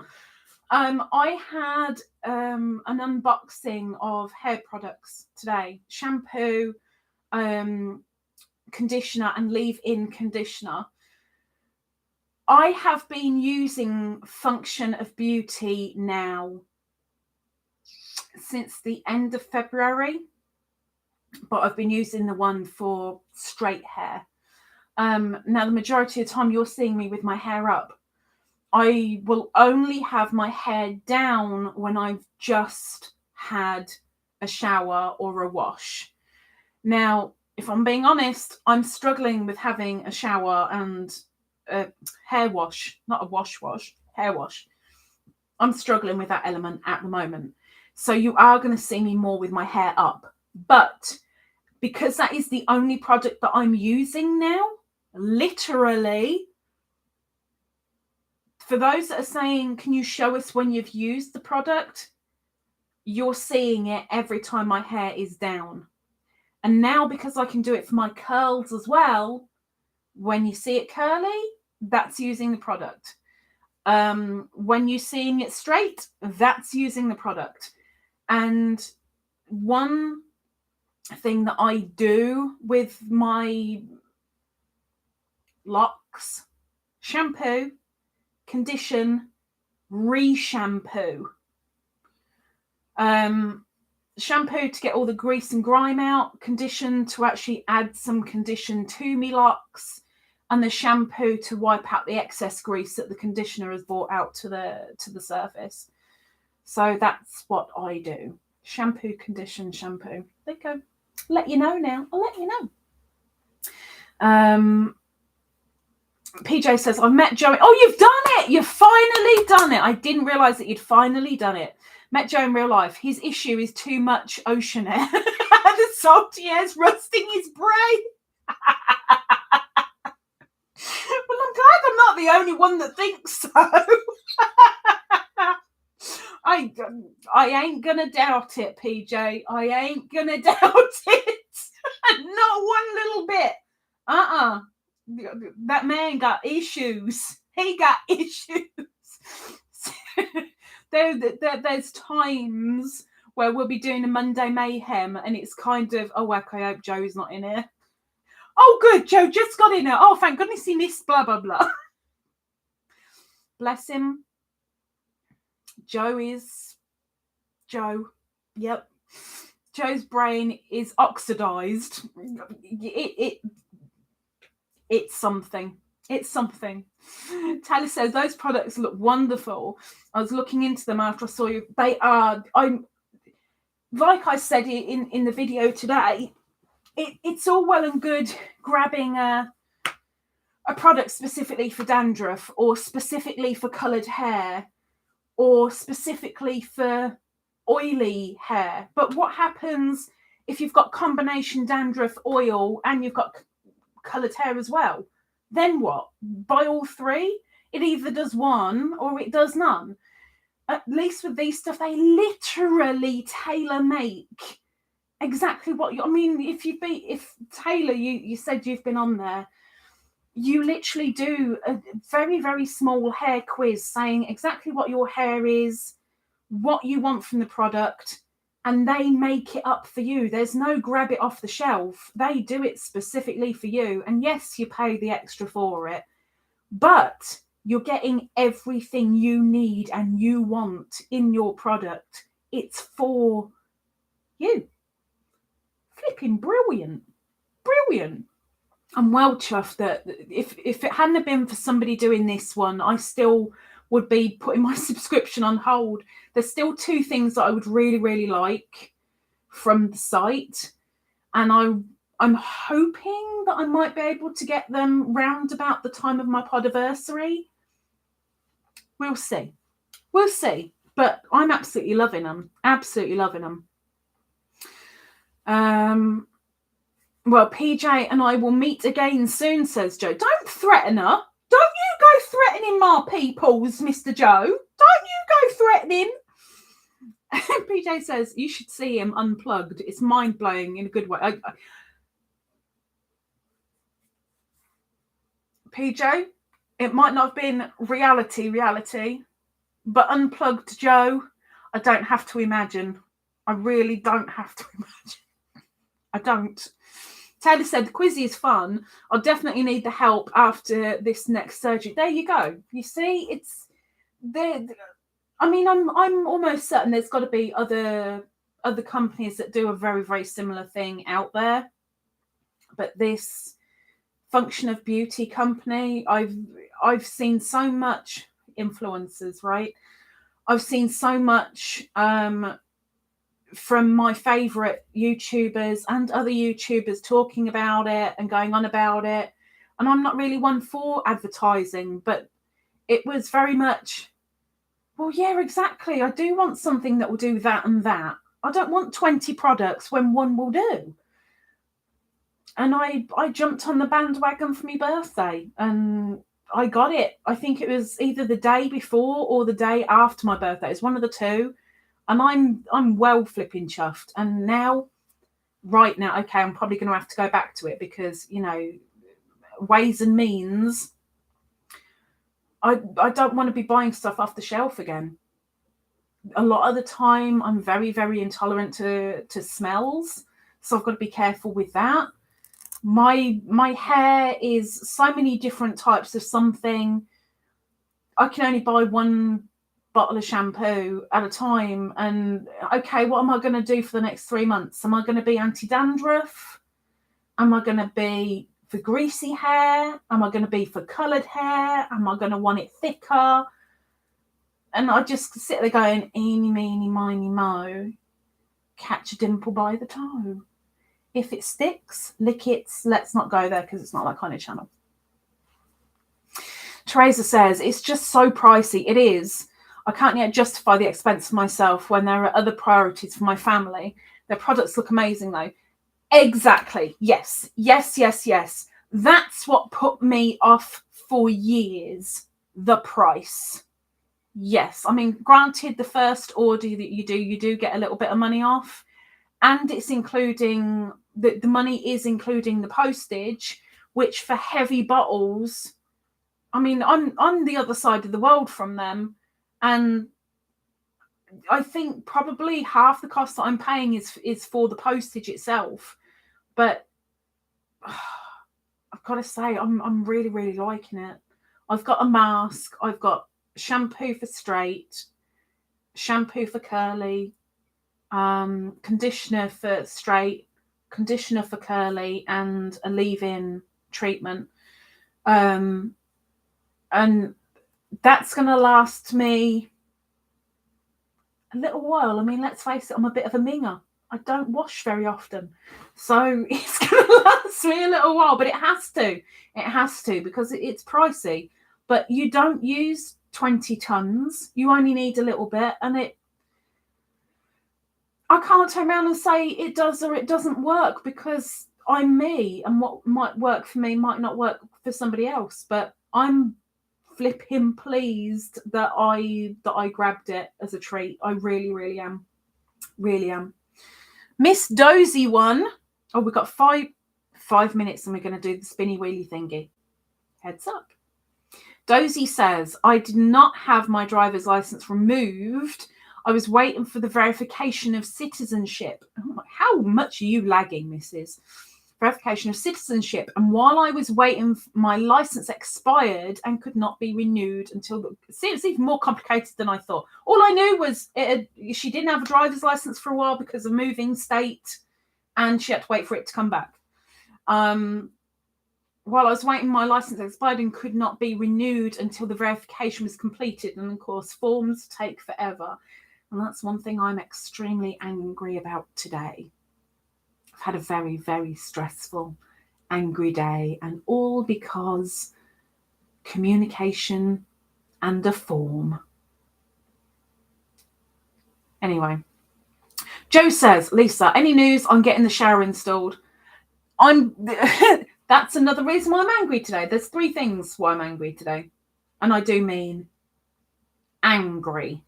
I had an unboxing of hair products today. Shampoo, conditioner and leave-in conditioner. I have been using Function of Beauty now since the end of February, but I've been using the one for straight hair. Now, the majority of the time you're seeing me with my hair up. I will only have my hair down when I've just had a shower or a wash. Now, if I'm being honest, I'm struggling with having a shower and a hair wash, not a wash, hair wash. I'm struggling with that element at the moment. So you are going to see me more with my hair up. But because that is the only product that I'm using now, literally, for those that are saying, can you show us when you've used the product? You're seeing it every time my hair is down. And now, because I can do it for my curls as well, when you see it curly, that's using the product. When you're seeing it straight, that's using the product. And one thing that I do with my locks, shampoo, condition, re-shampoo. Shampoo to get all the grease and grime out, condition to actually add some condition to me locks, and the shampoo to wipe out the excess grease that the conditioner has brought out to the surface. So that's what I do. Shampoo, condition, shampoo. There you go. Let you know now. I'll let you PJ says, I met Joe. Oh, you've done it. You've finally done it. I didn't realise that you'd finally done it. Met Joe in real life. His issue is too much ocean air. The salty air's rusting his brain. Well, I'm glad I'm not the only one that thinks so. I ain't gonna doubt it, PJ. I ain't gonna doubt it. Not one little bit. That man got issues. He got issues. There's times where we'll be doing a Monday Mayhem and it's kind of, oh, heck, I hope Joe's not in here. Oh, good, Joe just got in here. Oh, thank goodness he missed blah, blah, blah. Bless him. Joe is Joe. Yep. Joe's brain is oxidized. It's something. It's something. Tally says those products look wonderful. I was looking into them after I saw you. They are. I'm like I said in the video today. It's all well and good grabbing a product specifically for dandruff or specifically for coloured hair or specifically for oily hair. But what happens if you've got combination dandruff oil and you've got coloured hair as well? Then what? Buy all three? It either does one or it does none. At least with these stuff, they literally tailor make exactly what you. I mean, if Taylor, you said you've been on there, you literally do a very, very small hair quiz saying exactly what your hair is, what you want from the product, and they make it up for you. There's no grab it off the shelf. They do it specifically for you. And yes, you pay the extra for it, but you're getting everything you need and you want in your product. It's for you. Flipping brilliant. Brilliant. I'm well chuffed that if it hadn't have been for somebody doing this one, I still would be putting my subscription on hold. There's still two things that I would really, really like from the site. And I'm hoping that I might be able to get them round about the time of my podiversary. We'll see. We'll see. But I'm absolutely loving them. Absolutely loving them. Well, PJ and I will meet again soon, says Joe. Don't threaten her. Don't you go threatening my peoples, Mr. Joe. Don't you go threatening. PJ says, you should see him unplugged. It's mind-blowing in a good way. PJ, it might not have been reality, but unplugged Joe, I don't have to imagine. I really don't have to imagine. I don't. Taylor said, the quizzy is fun. I'll definitely need the help after this next surgery. There you go. You see, it's there. I mean, I'm almost certain there's got to be other companies that do a very, very similar thing out there. But this Function of Beauty company, I've seen so much influencers, right? I've seen so much from my favorite YouTubers and other YouTubers talking about it and going on about it. And I'm not really one for advertising, but it was very much, well, yeah, exactly. I do want something that will do that and that. I don't want 20 products when one will do. And I jumped on the bandwagon for my birthday and I got it. I think it was either the day before or the day after my birthday. It's one of the two. And I'm well flipping chuffed. And now, right now, okay, I'm probably going to have to go back to it because, you know, ways and means, I don't want to be buying stuff off the shelf again. A lot of the time, I'm very, very intolerant to smells. So I've got to be careful with that. My hair is so many different types of something. I can only buy one bottle of shampoo at a time. And okay, what am I going to do for the next 3 months? Am I going to be anti-dandruff? Am I going to be for greasy hair? Am I going to be for coloured hair? Am I going to want it thicker? And I just sit there going, eeny, meeny, miny, mo, catch a dimple by the toe. If it sticks, lick it. Let's not go there because it's not that kind of channel. Teresa says, it's just so pricey. It is. I can't yet justify the expense for myself when there are other priorities for my family. Their products look amazing though. Exactly. Yes. Yes, yes, yes. That's what put me off for years. The price. Yes. I mean, granted, the first order that you do get a little bit of money off. And it's including, the money is including the postage, which for heavy bottles, I mean, I'm on the other side of the world from them. And I think probably half the cost that I'm paying is for the postage itself. But I've got to say, I'm really, really liking it. I've got a mask. I've got shampoo for straight, shampoo for curly, conditioner for straight, conditioner for curly, and a leave-in treatment. And that's going to last me a little while. I mean, let's face it, I'm a bit of a minger. I don't wash very often. So it's going to last me a little while, but it has to. It has to, because it's pricey. But you don't use 20 tons. You only need a little bit. And I can't turn around and say it does or it doesn't work, because I'm me, and what might work for me might not work for somebody else. But I'm flipping pleased that I grabbed it as a treat. I really, really am. Really am. Miss Dozy one. Oh, we've got five minutes and we're going to do the spinny wheelie thingy. Heads up. Dozy says, I did not have my driver's license removed. I was waiting for the verification of citizenship. Oh, how much are you lagging, Mrs.? Verification of citizenship. And while I was waiting, my license expired and could not be renewed until... See, it's even more complicated than I thought. All I knew was she didn't have a driver's license for a while because of moving state, and she had to wait for it to come back. While I was waiting, my license expired and could not be renewed until the verification was completed. And of course, forms take forever. And that's one thing I'm extremely angry about today. I've had a very, very stressful, angry day, and all because communication and a form. Anyway, Joe says, Lisa, any news on getting the shower installed? That's another reason why I'm angry today. There's 3 things why I'm angry today. And I do mean angry.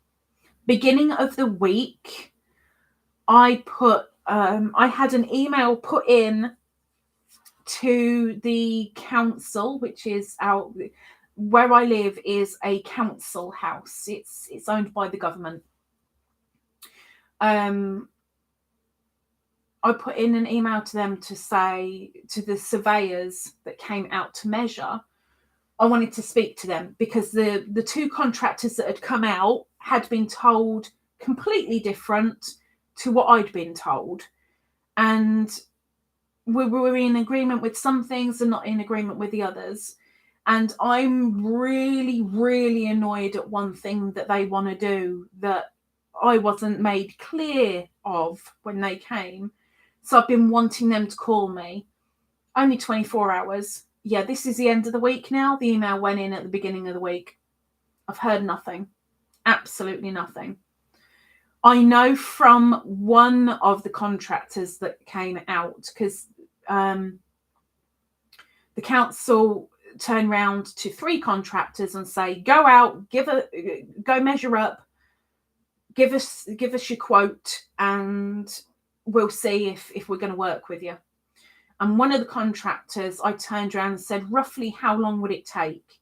Beginning of the week, I had an email put in to the council, which is where I live is a council house. It's owned by the government. I put in an email to them to say to the surveyors that came out to measure, I wanted to speak to them, because the 2 contractors that had come out had been told completely different to what I'd been told. And we were in agreement with some things and not in agreement with the others. And I'm really, really annoyed at one thing that they want to do that I wasn't made clear of when they came. So I've been wanting them to call me. Only 24 hours. Yeah, this is the end of the week now. The email went in at the beginning of the week. I've heard nothing. Absolutely nothing. I know from one of the contractors that came out, because the council turn round to 3 contractors and say, go out, go measure up, give us your quote, and we'll see if we're going to work with you. And one of the contractors, I turned around and said, roughly how long would it take?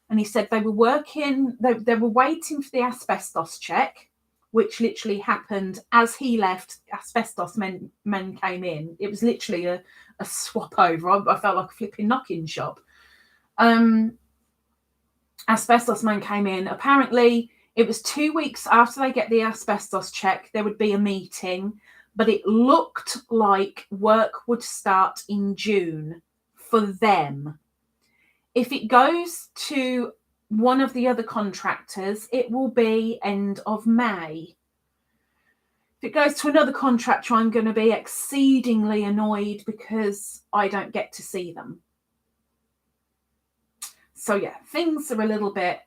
And he said they were waiting for the asbestos check, which literally happened as he left. Asbestos men came in. It was literally a swap over. I felt like a flipping knocking shop. Asbestos man came in. Apparently, it was 2 weeks after they get the asbestos check, there would be a meeting, but it looked like work would start in June for them. If it goes to one of the other contractors, it will be end of May. If it goes to another contractor, I'm going to be exceedingly annoyed because I don't get to see them. So yeah, things are a little bit,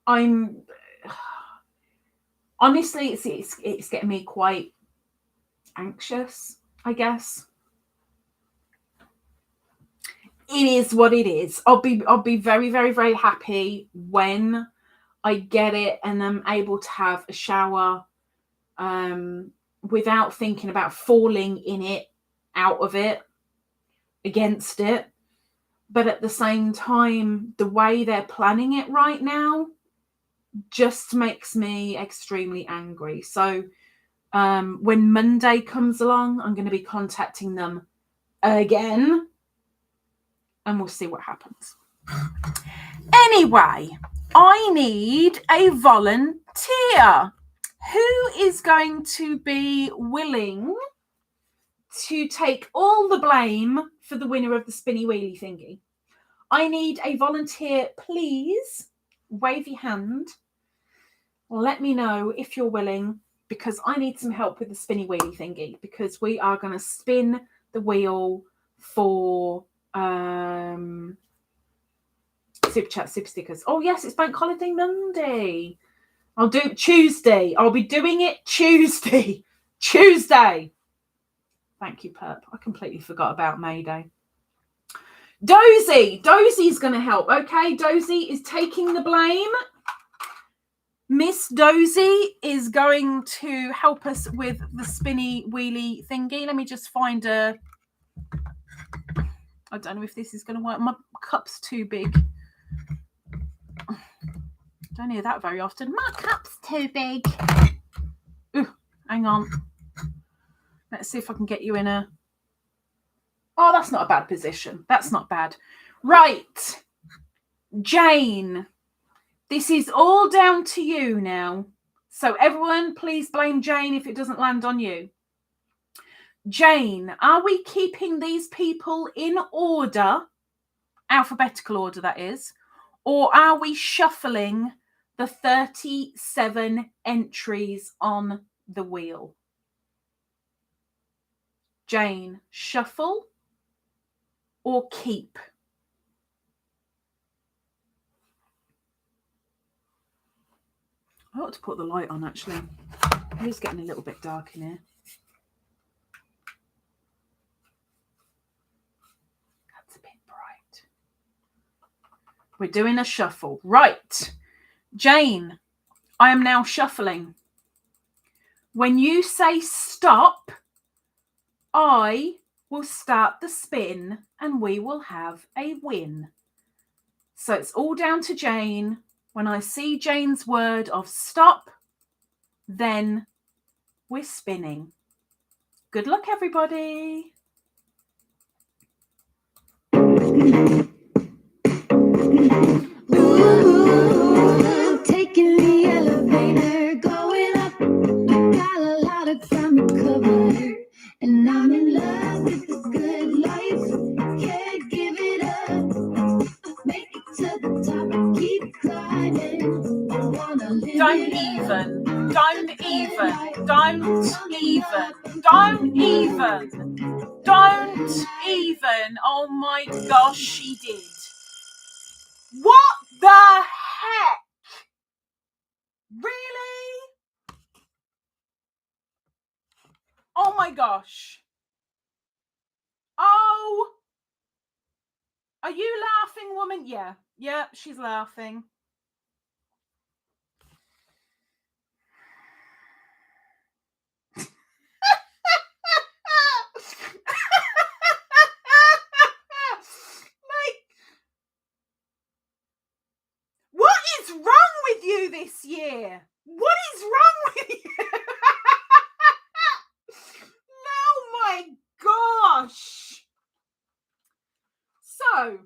I'm honestly, it's getting me quite anxious, I guess. It is what it is. I'll be very, very, very happy when I get it and I'm able to have a shower without thinking about falling in it, out of it, against it. But at the same time, the way they're planning it right now just makes me extremely angry. So when Monday comes along, I'm going to be contacting them again and we'll see what happens. Anyway, I need a volunteer. Who is going to be willing to take all the blame for the winner of the spinny wheelie thingy? I need a volunteer, please. Wave your hand. Let me know if you're willing, because I need some help with the spinny wheelie thingy, because we are going to spin the wheel for Super Chat, Super Stickers. Oh, yes, it's Bank Holiday Monday. I'll do it Tuesday. I'll be doing it Tuesday. Tuesday. Thank you, Perp. I completely forgot about May Day. Dosie's going to help. Okay, Dosie is taking the blame. Miss Dosie is going to help us with the spinny wheelie thingy. Let me just find a... I don't know if this is going to work. My cup's too big. Don't hear that very often. My cup's too big. Ooh, hang on. Let's see if I can get you in a... Oh, that's not a bad position. That's not bad. Right. Jane. This is all down to you now. So everyone, please blame Jane if it doesn't land on you. Jane, are we keeping these people in order, alphabetical order that is, or are we shuffling the 37 entries on the wheel? Jane, shuffle or keep? I ought to put the light on, actually. It is getting a little bit dark in here. That's a bit bright. We're doing a shuffle. Right. Jane, I am now shuffling. When you say stop, I will start the spin and we will have a win. So it's all down to Jane. When I see Jane's word of stop, then we're spinning. Good luck, everybody. Ooh, taking the elevator, going up. Got a lot of ground to cover, and I'm in love with this good life. Can't give it up. Make it to the top and keep climbing. I wanna live don't even. Don't even. Don't even. Don't even. Don't even. Oh my gosh, she did. What the heck? Really? Oh my gosh. Oh. Are you laughing, woman? Yeah. Yeah, she's laughing. What is wrong with you this year? What is wrong with you? Oh my gosh. So,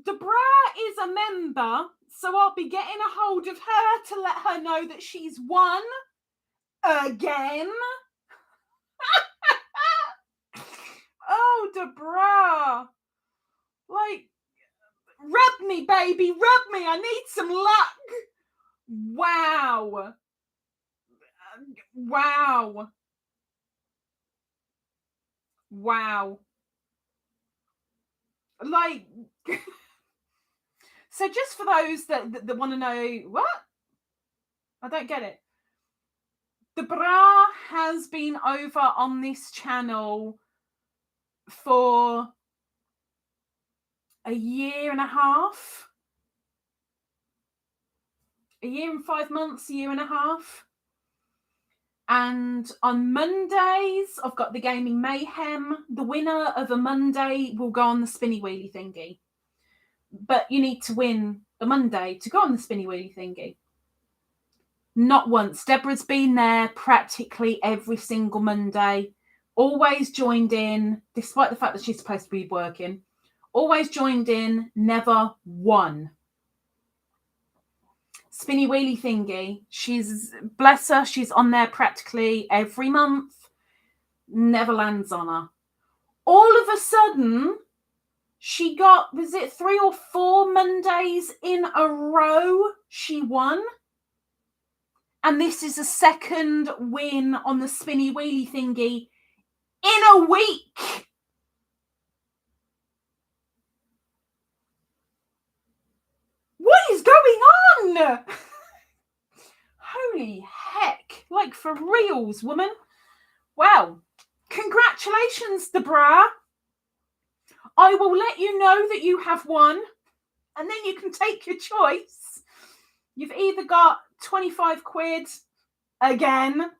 Deborah is a member, so I'll be getting a hold of her to let her know that she's won again. Oh, Deborah. Like, rub me, baby, rub me. I need some luck. Wow. Wow. Wow. Like, so just for those that want to know, what? I don't get it. The bra has been over on this channel for a year and a half. A year and 5 months, a year and a half. And on Mondays, I've got the Gaming Mayhem. The winner of a Monday will go on the spinny wheelie thingy. But you need to win the Monday to go on the spinny wheelie thingy. Not once. Deborah's been there practically every single Monday. Always joined in, despite the fact that she's supposed to be working. Always joined in, never won. Spinny wheelie thingy. She's, bless her, she's on there practically every month. Never lands on her. All of a sudden, she got, was it 3 or 4 Mondays in a row she won? And this is a second win on the spinny wheelie thingy in a week. What is going on? Holy heck. Like, for reals, woman. Well, congratulations, Deborah. I will let you know that you have won, and then you can take your choice. You've either got 25 quid again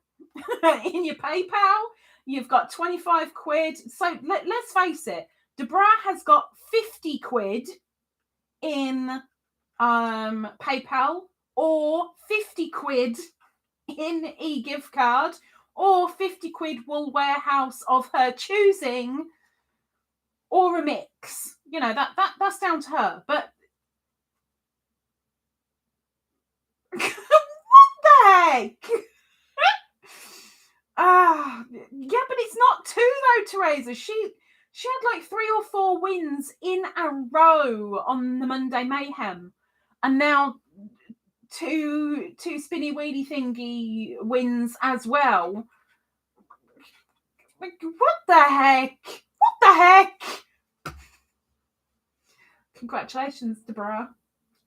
in your PayPal. You've got 25 quid. So let's face it, Deborah has got 50 quid in PayPal, or 50 quid in e-gift card, or 50 quid wool warehouse of her choosing, or a mix. You know, that's down to her. But what the heck? Yeah, but it's not 2 though, Teresa. She had like 3 or 4 wins in a row on the Monday Mayhem, and now two spinny wheelie thingy wins as well. Like, what the heck? What the heck? Congratulations, Deborah.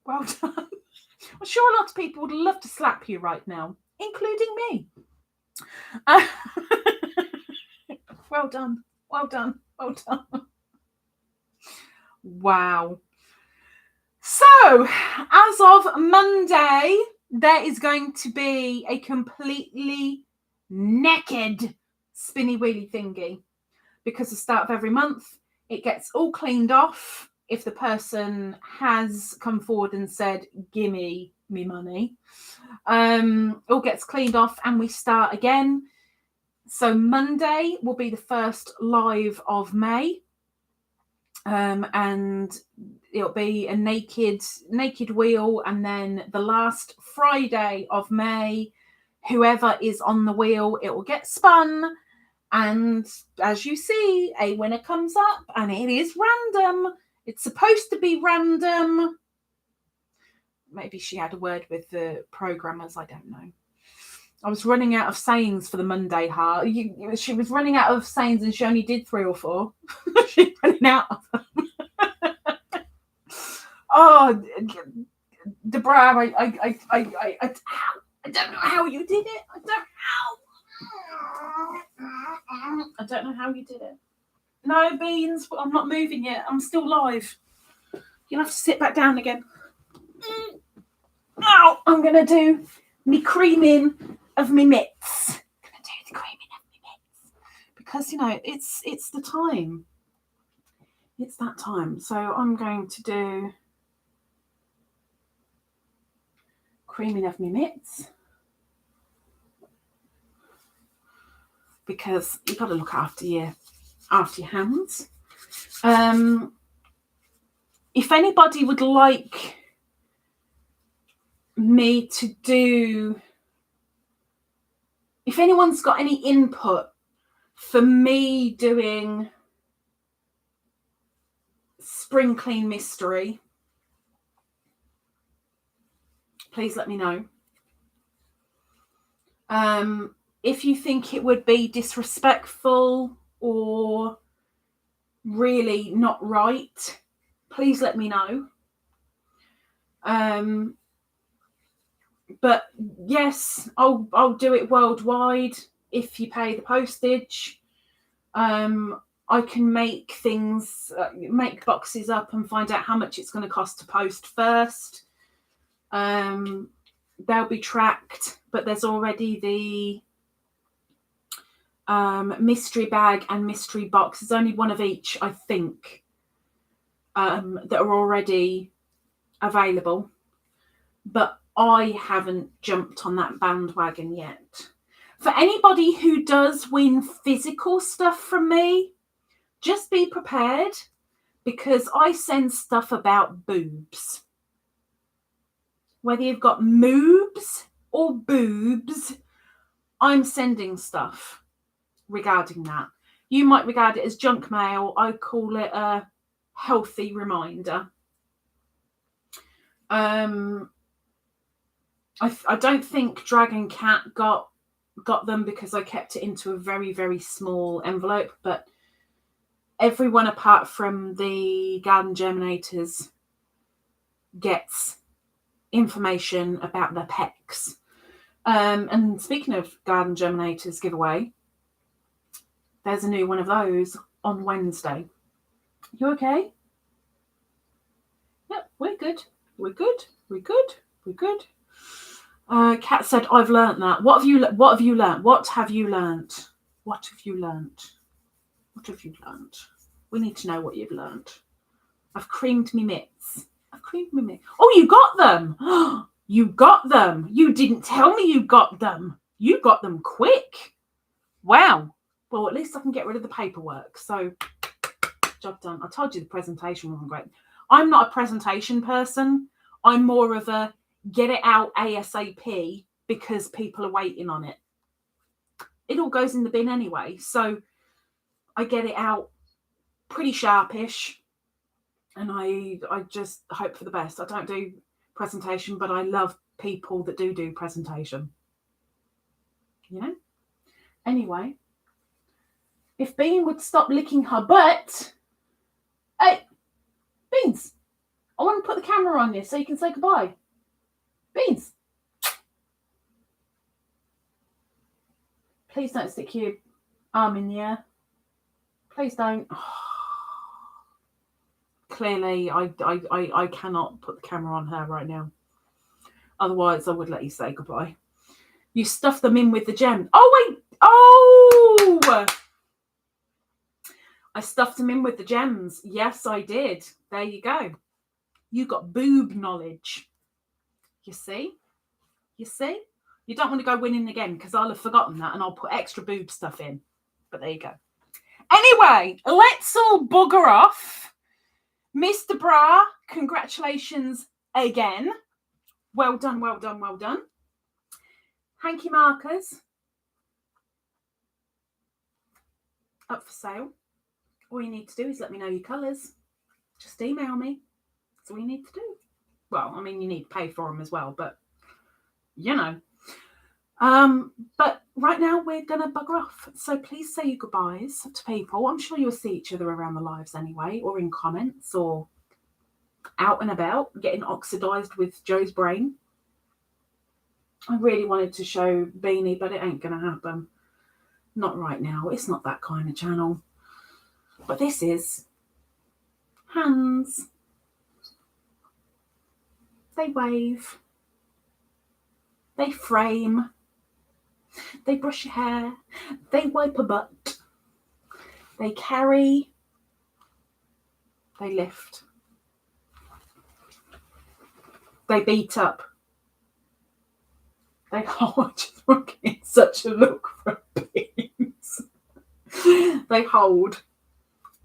Well done. I'm sure a lot of people would love to slap you right now, including me. Well done. Well done. Well done. Wow. So, as of Monday, there is going to be a completely naked spinny wheelie thingy, because the start of every month, it gets all cleaned off. If the person has come forward and said, gimme me money, all gets cleaned off and we start again. So Monday will be the first live of May. And it'll be a naked wheel, and then the last Friday of May, whoever is on the wheel, it will get spun, and as you see, a winner comes up, and it is random. It's supposed to be random. Maybe she had a word with the programmers, I don't know. I was running out of sayings for the Monday heart. She was running out of sayings, and she only did 3 or 4. She's running out of them. Oh, Deborah, I don't know how you did it. I don't know how you did it. No, Beans, I'm not moving yet. I'm still live. You'll have to sit back down again. Now I'm going to do me creaming of me mitts. I'm going to do the creaming of me mitts. Because, you know, it's the time. It's that time. So I'm going to do creaming of me mitts. Because you've got to look after your hands. If anybody would like me to do, if anyone's got any input for me doing spring clean mystery, please let me know. If you think it would be disrespectful or really not right, please let me know. But yes, I'll do it worldwide if you pay the postage. I can make things, make boxes up and find out how much it's going to cost to post first. They'll be tracked, but there's already the mystery bag and mystery box. There's only one of each, I think, that are already available. But I haven't jumped on that bandwagon yet. For anybody who does win physical stuff from me, just be prepared, because I send stuff about boobs. Whether you've got moobs or boobs, I'm sending stuff regarding that. You might regard it as junk mail. I call it a healthy reminder. I don't think Dragon Cat got them because I kept it into a very, very small envelope, but everyone apart from the garden germinators gets information about their pecs. And speaking of garden germinators giveaway, there's a new one of those on Wednesday. You okay? Yep, we're good. We're good. We're good. We're good. Kat said, "I've learnt that." What have you learnt? What have you learnt? What have you learnt? What have you learnt? What have you learnt? We need to know what you've learnt. I've creamed me mitts. I've creamed me mitts. Oh, you got them. You got them. You didn't tell me you got them. You got them quick. Wow. Well, at least I can get rid of the paperwork. So, job done. I told you the presentation wasn't great. I'm not a presentation person. I'm more of a get it out ASAP because people are waiting on it. It all goes in the bin anyway. So I get it out pretty sharpish, and I just hope for the best. I don't do presentation, but I love people that do presentation. You know? Anyway, if Bean would stop licking her butt. Hey, Beans, I want to put the camera on you so you can say goodbye. Beans. Please don't stick your arm in the air. Please don't. Clearly, I cannot put the camera on her right now. Otherwise, I would let you say goodbye. You stuff them in with the gem. Oh, wait. Oh! I stuffed them in with the gems. Yes, I did. There you go. You got boob knowledge. You see? You see? You don't want to go winning again because I'll have forgotten that and I'll put extra boob stuff in. But there you go. Anyway, let's all bugger off. Mr. Bra, congratulations again. Well done, well done, well done. Hanky markers up for sale. All you need to do is let me know your colours. Just email me. That's all you need to do. Well, I mean, you need to pay for them as well, but you know. But right now we're going to bugger off. So please say your goodbyes to people. I'm sure you'll see each other around the lives anyway, or in comments, or out and about, getting oxidised with Joe's brain. I really wanted to show Beany, but it ain't going to happen. Not right now. It's not that kind of channel. But this is. Hands. They wave. They frame. They brush your hair. They wipe a butt. They carry. They lift. They beat up. They hold. It's such a look for beans. They hold.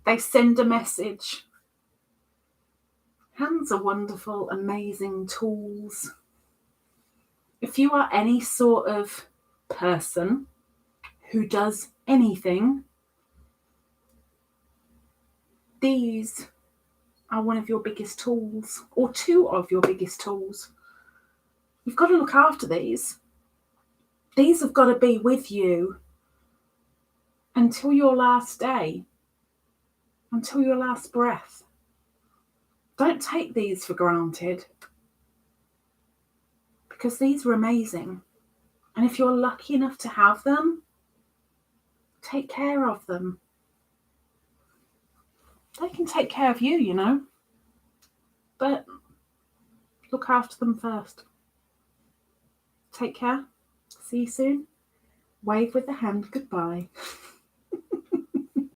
They send a message. Hands are wonderful, amazing tools. If you are any sort of person who does anything, these are one of your biggest tools, or two of your biggest tools. You've got to look after these. These have got to be with you until your last day, until your last breath. Don't take these for granted, because these are amazing. And if you're lucky enough to have them, take care of them. They can take care of you, you know, but look after them first. Take care. See you soon. Wave with the hand goodbye.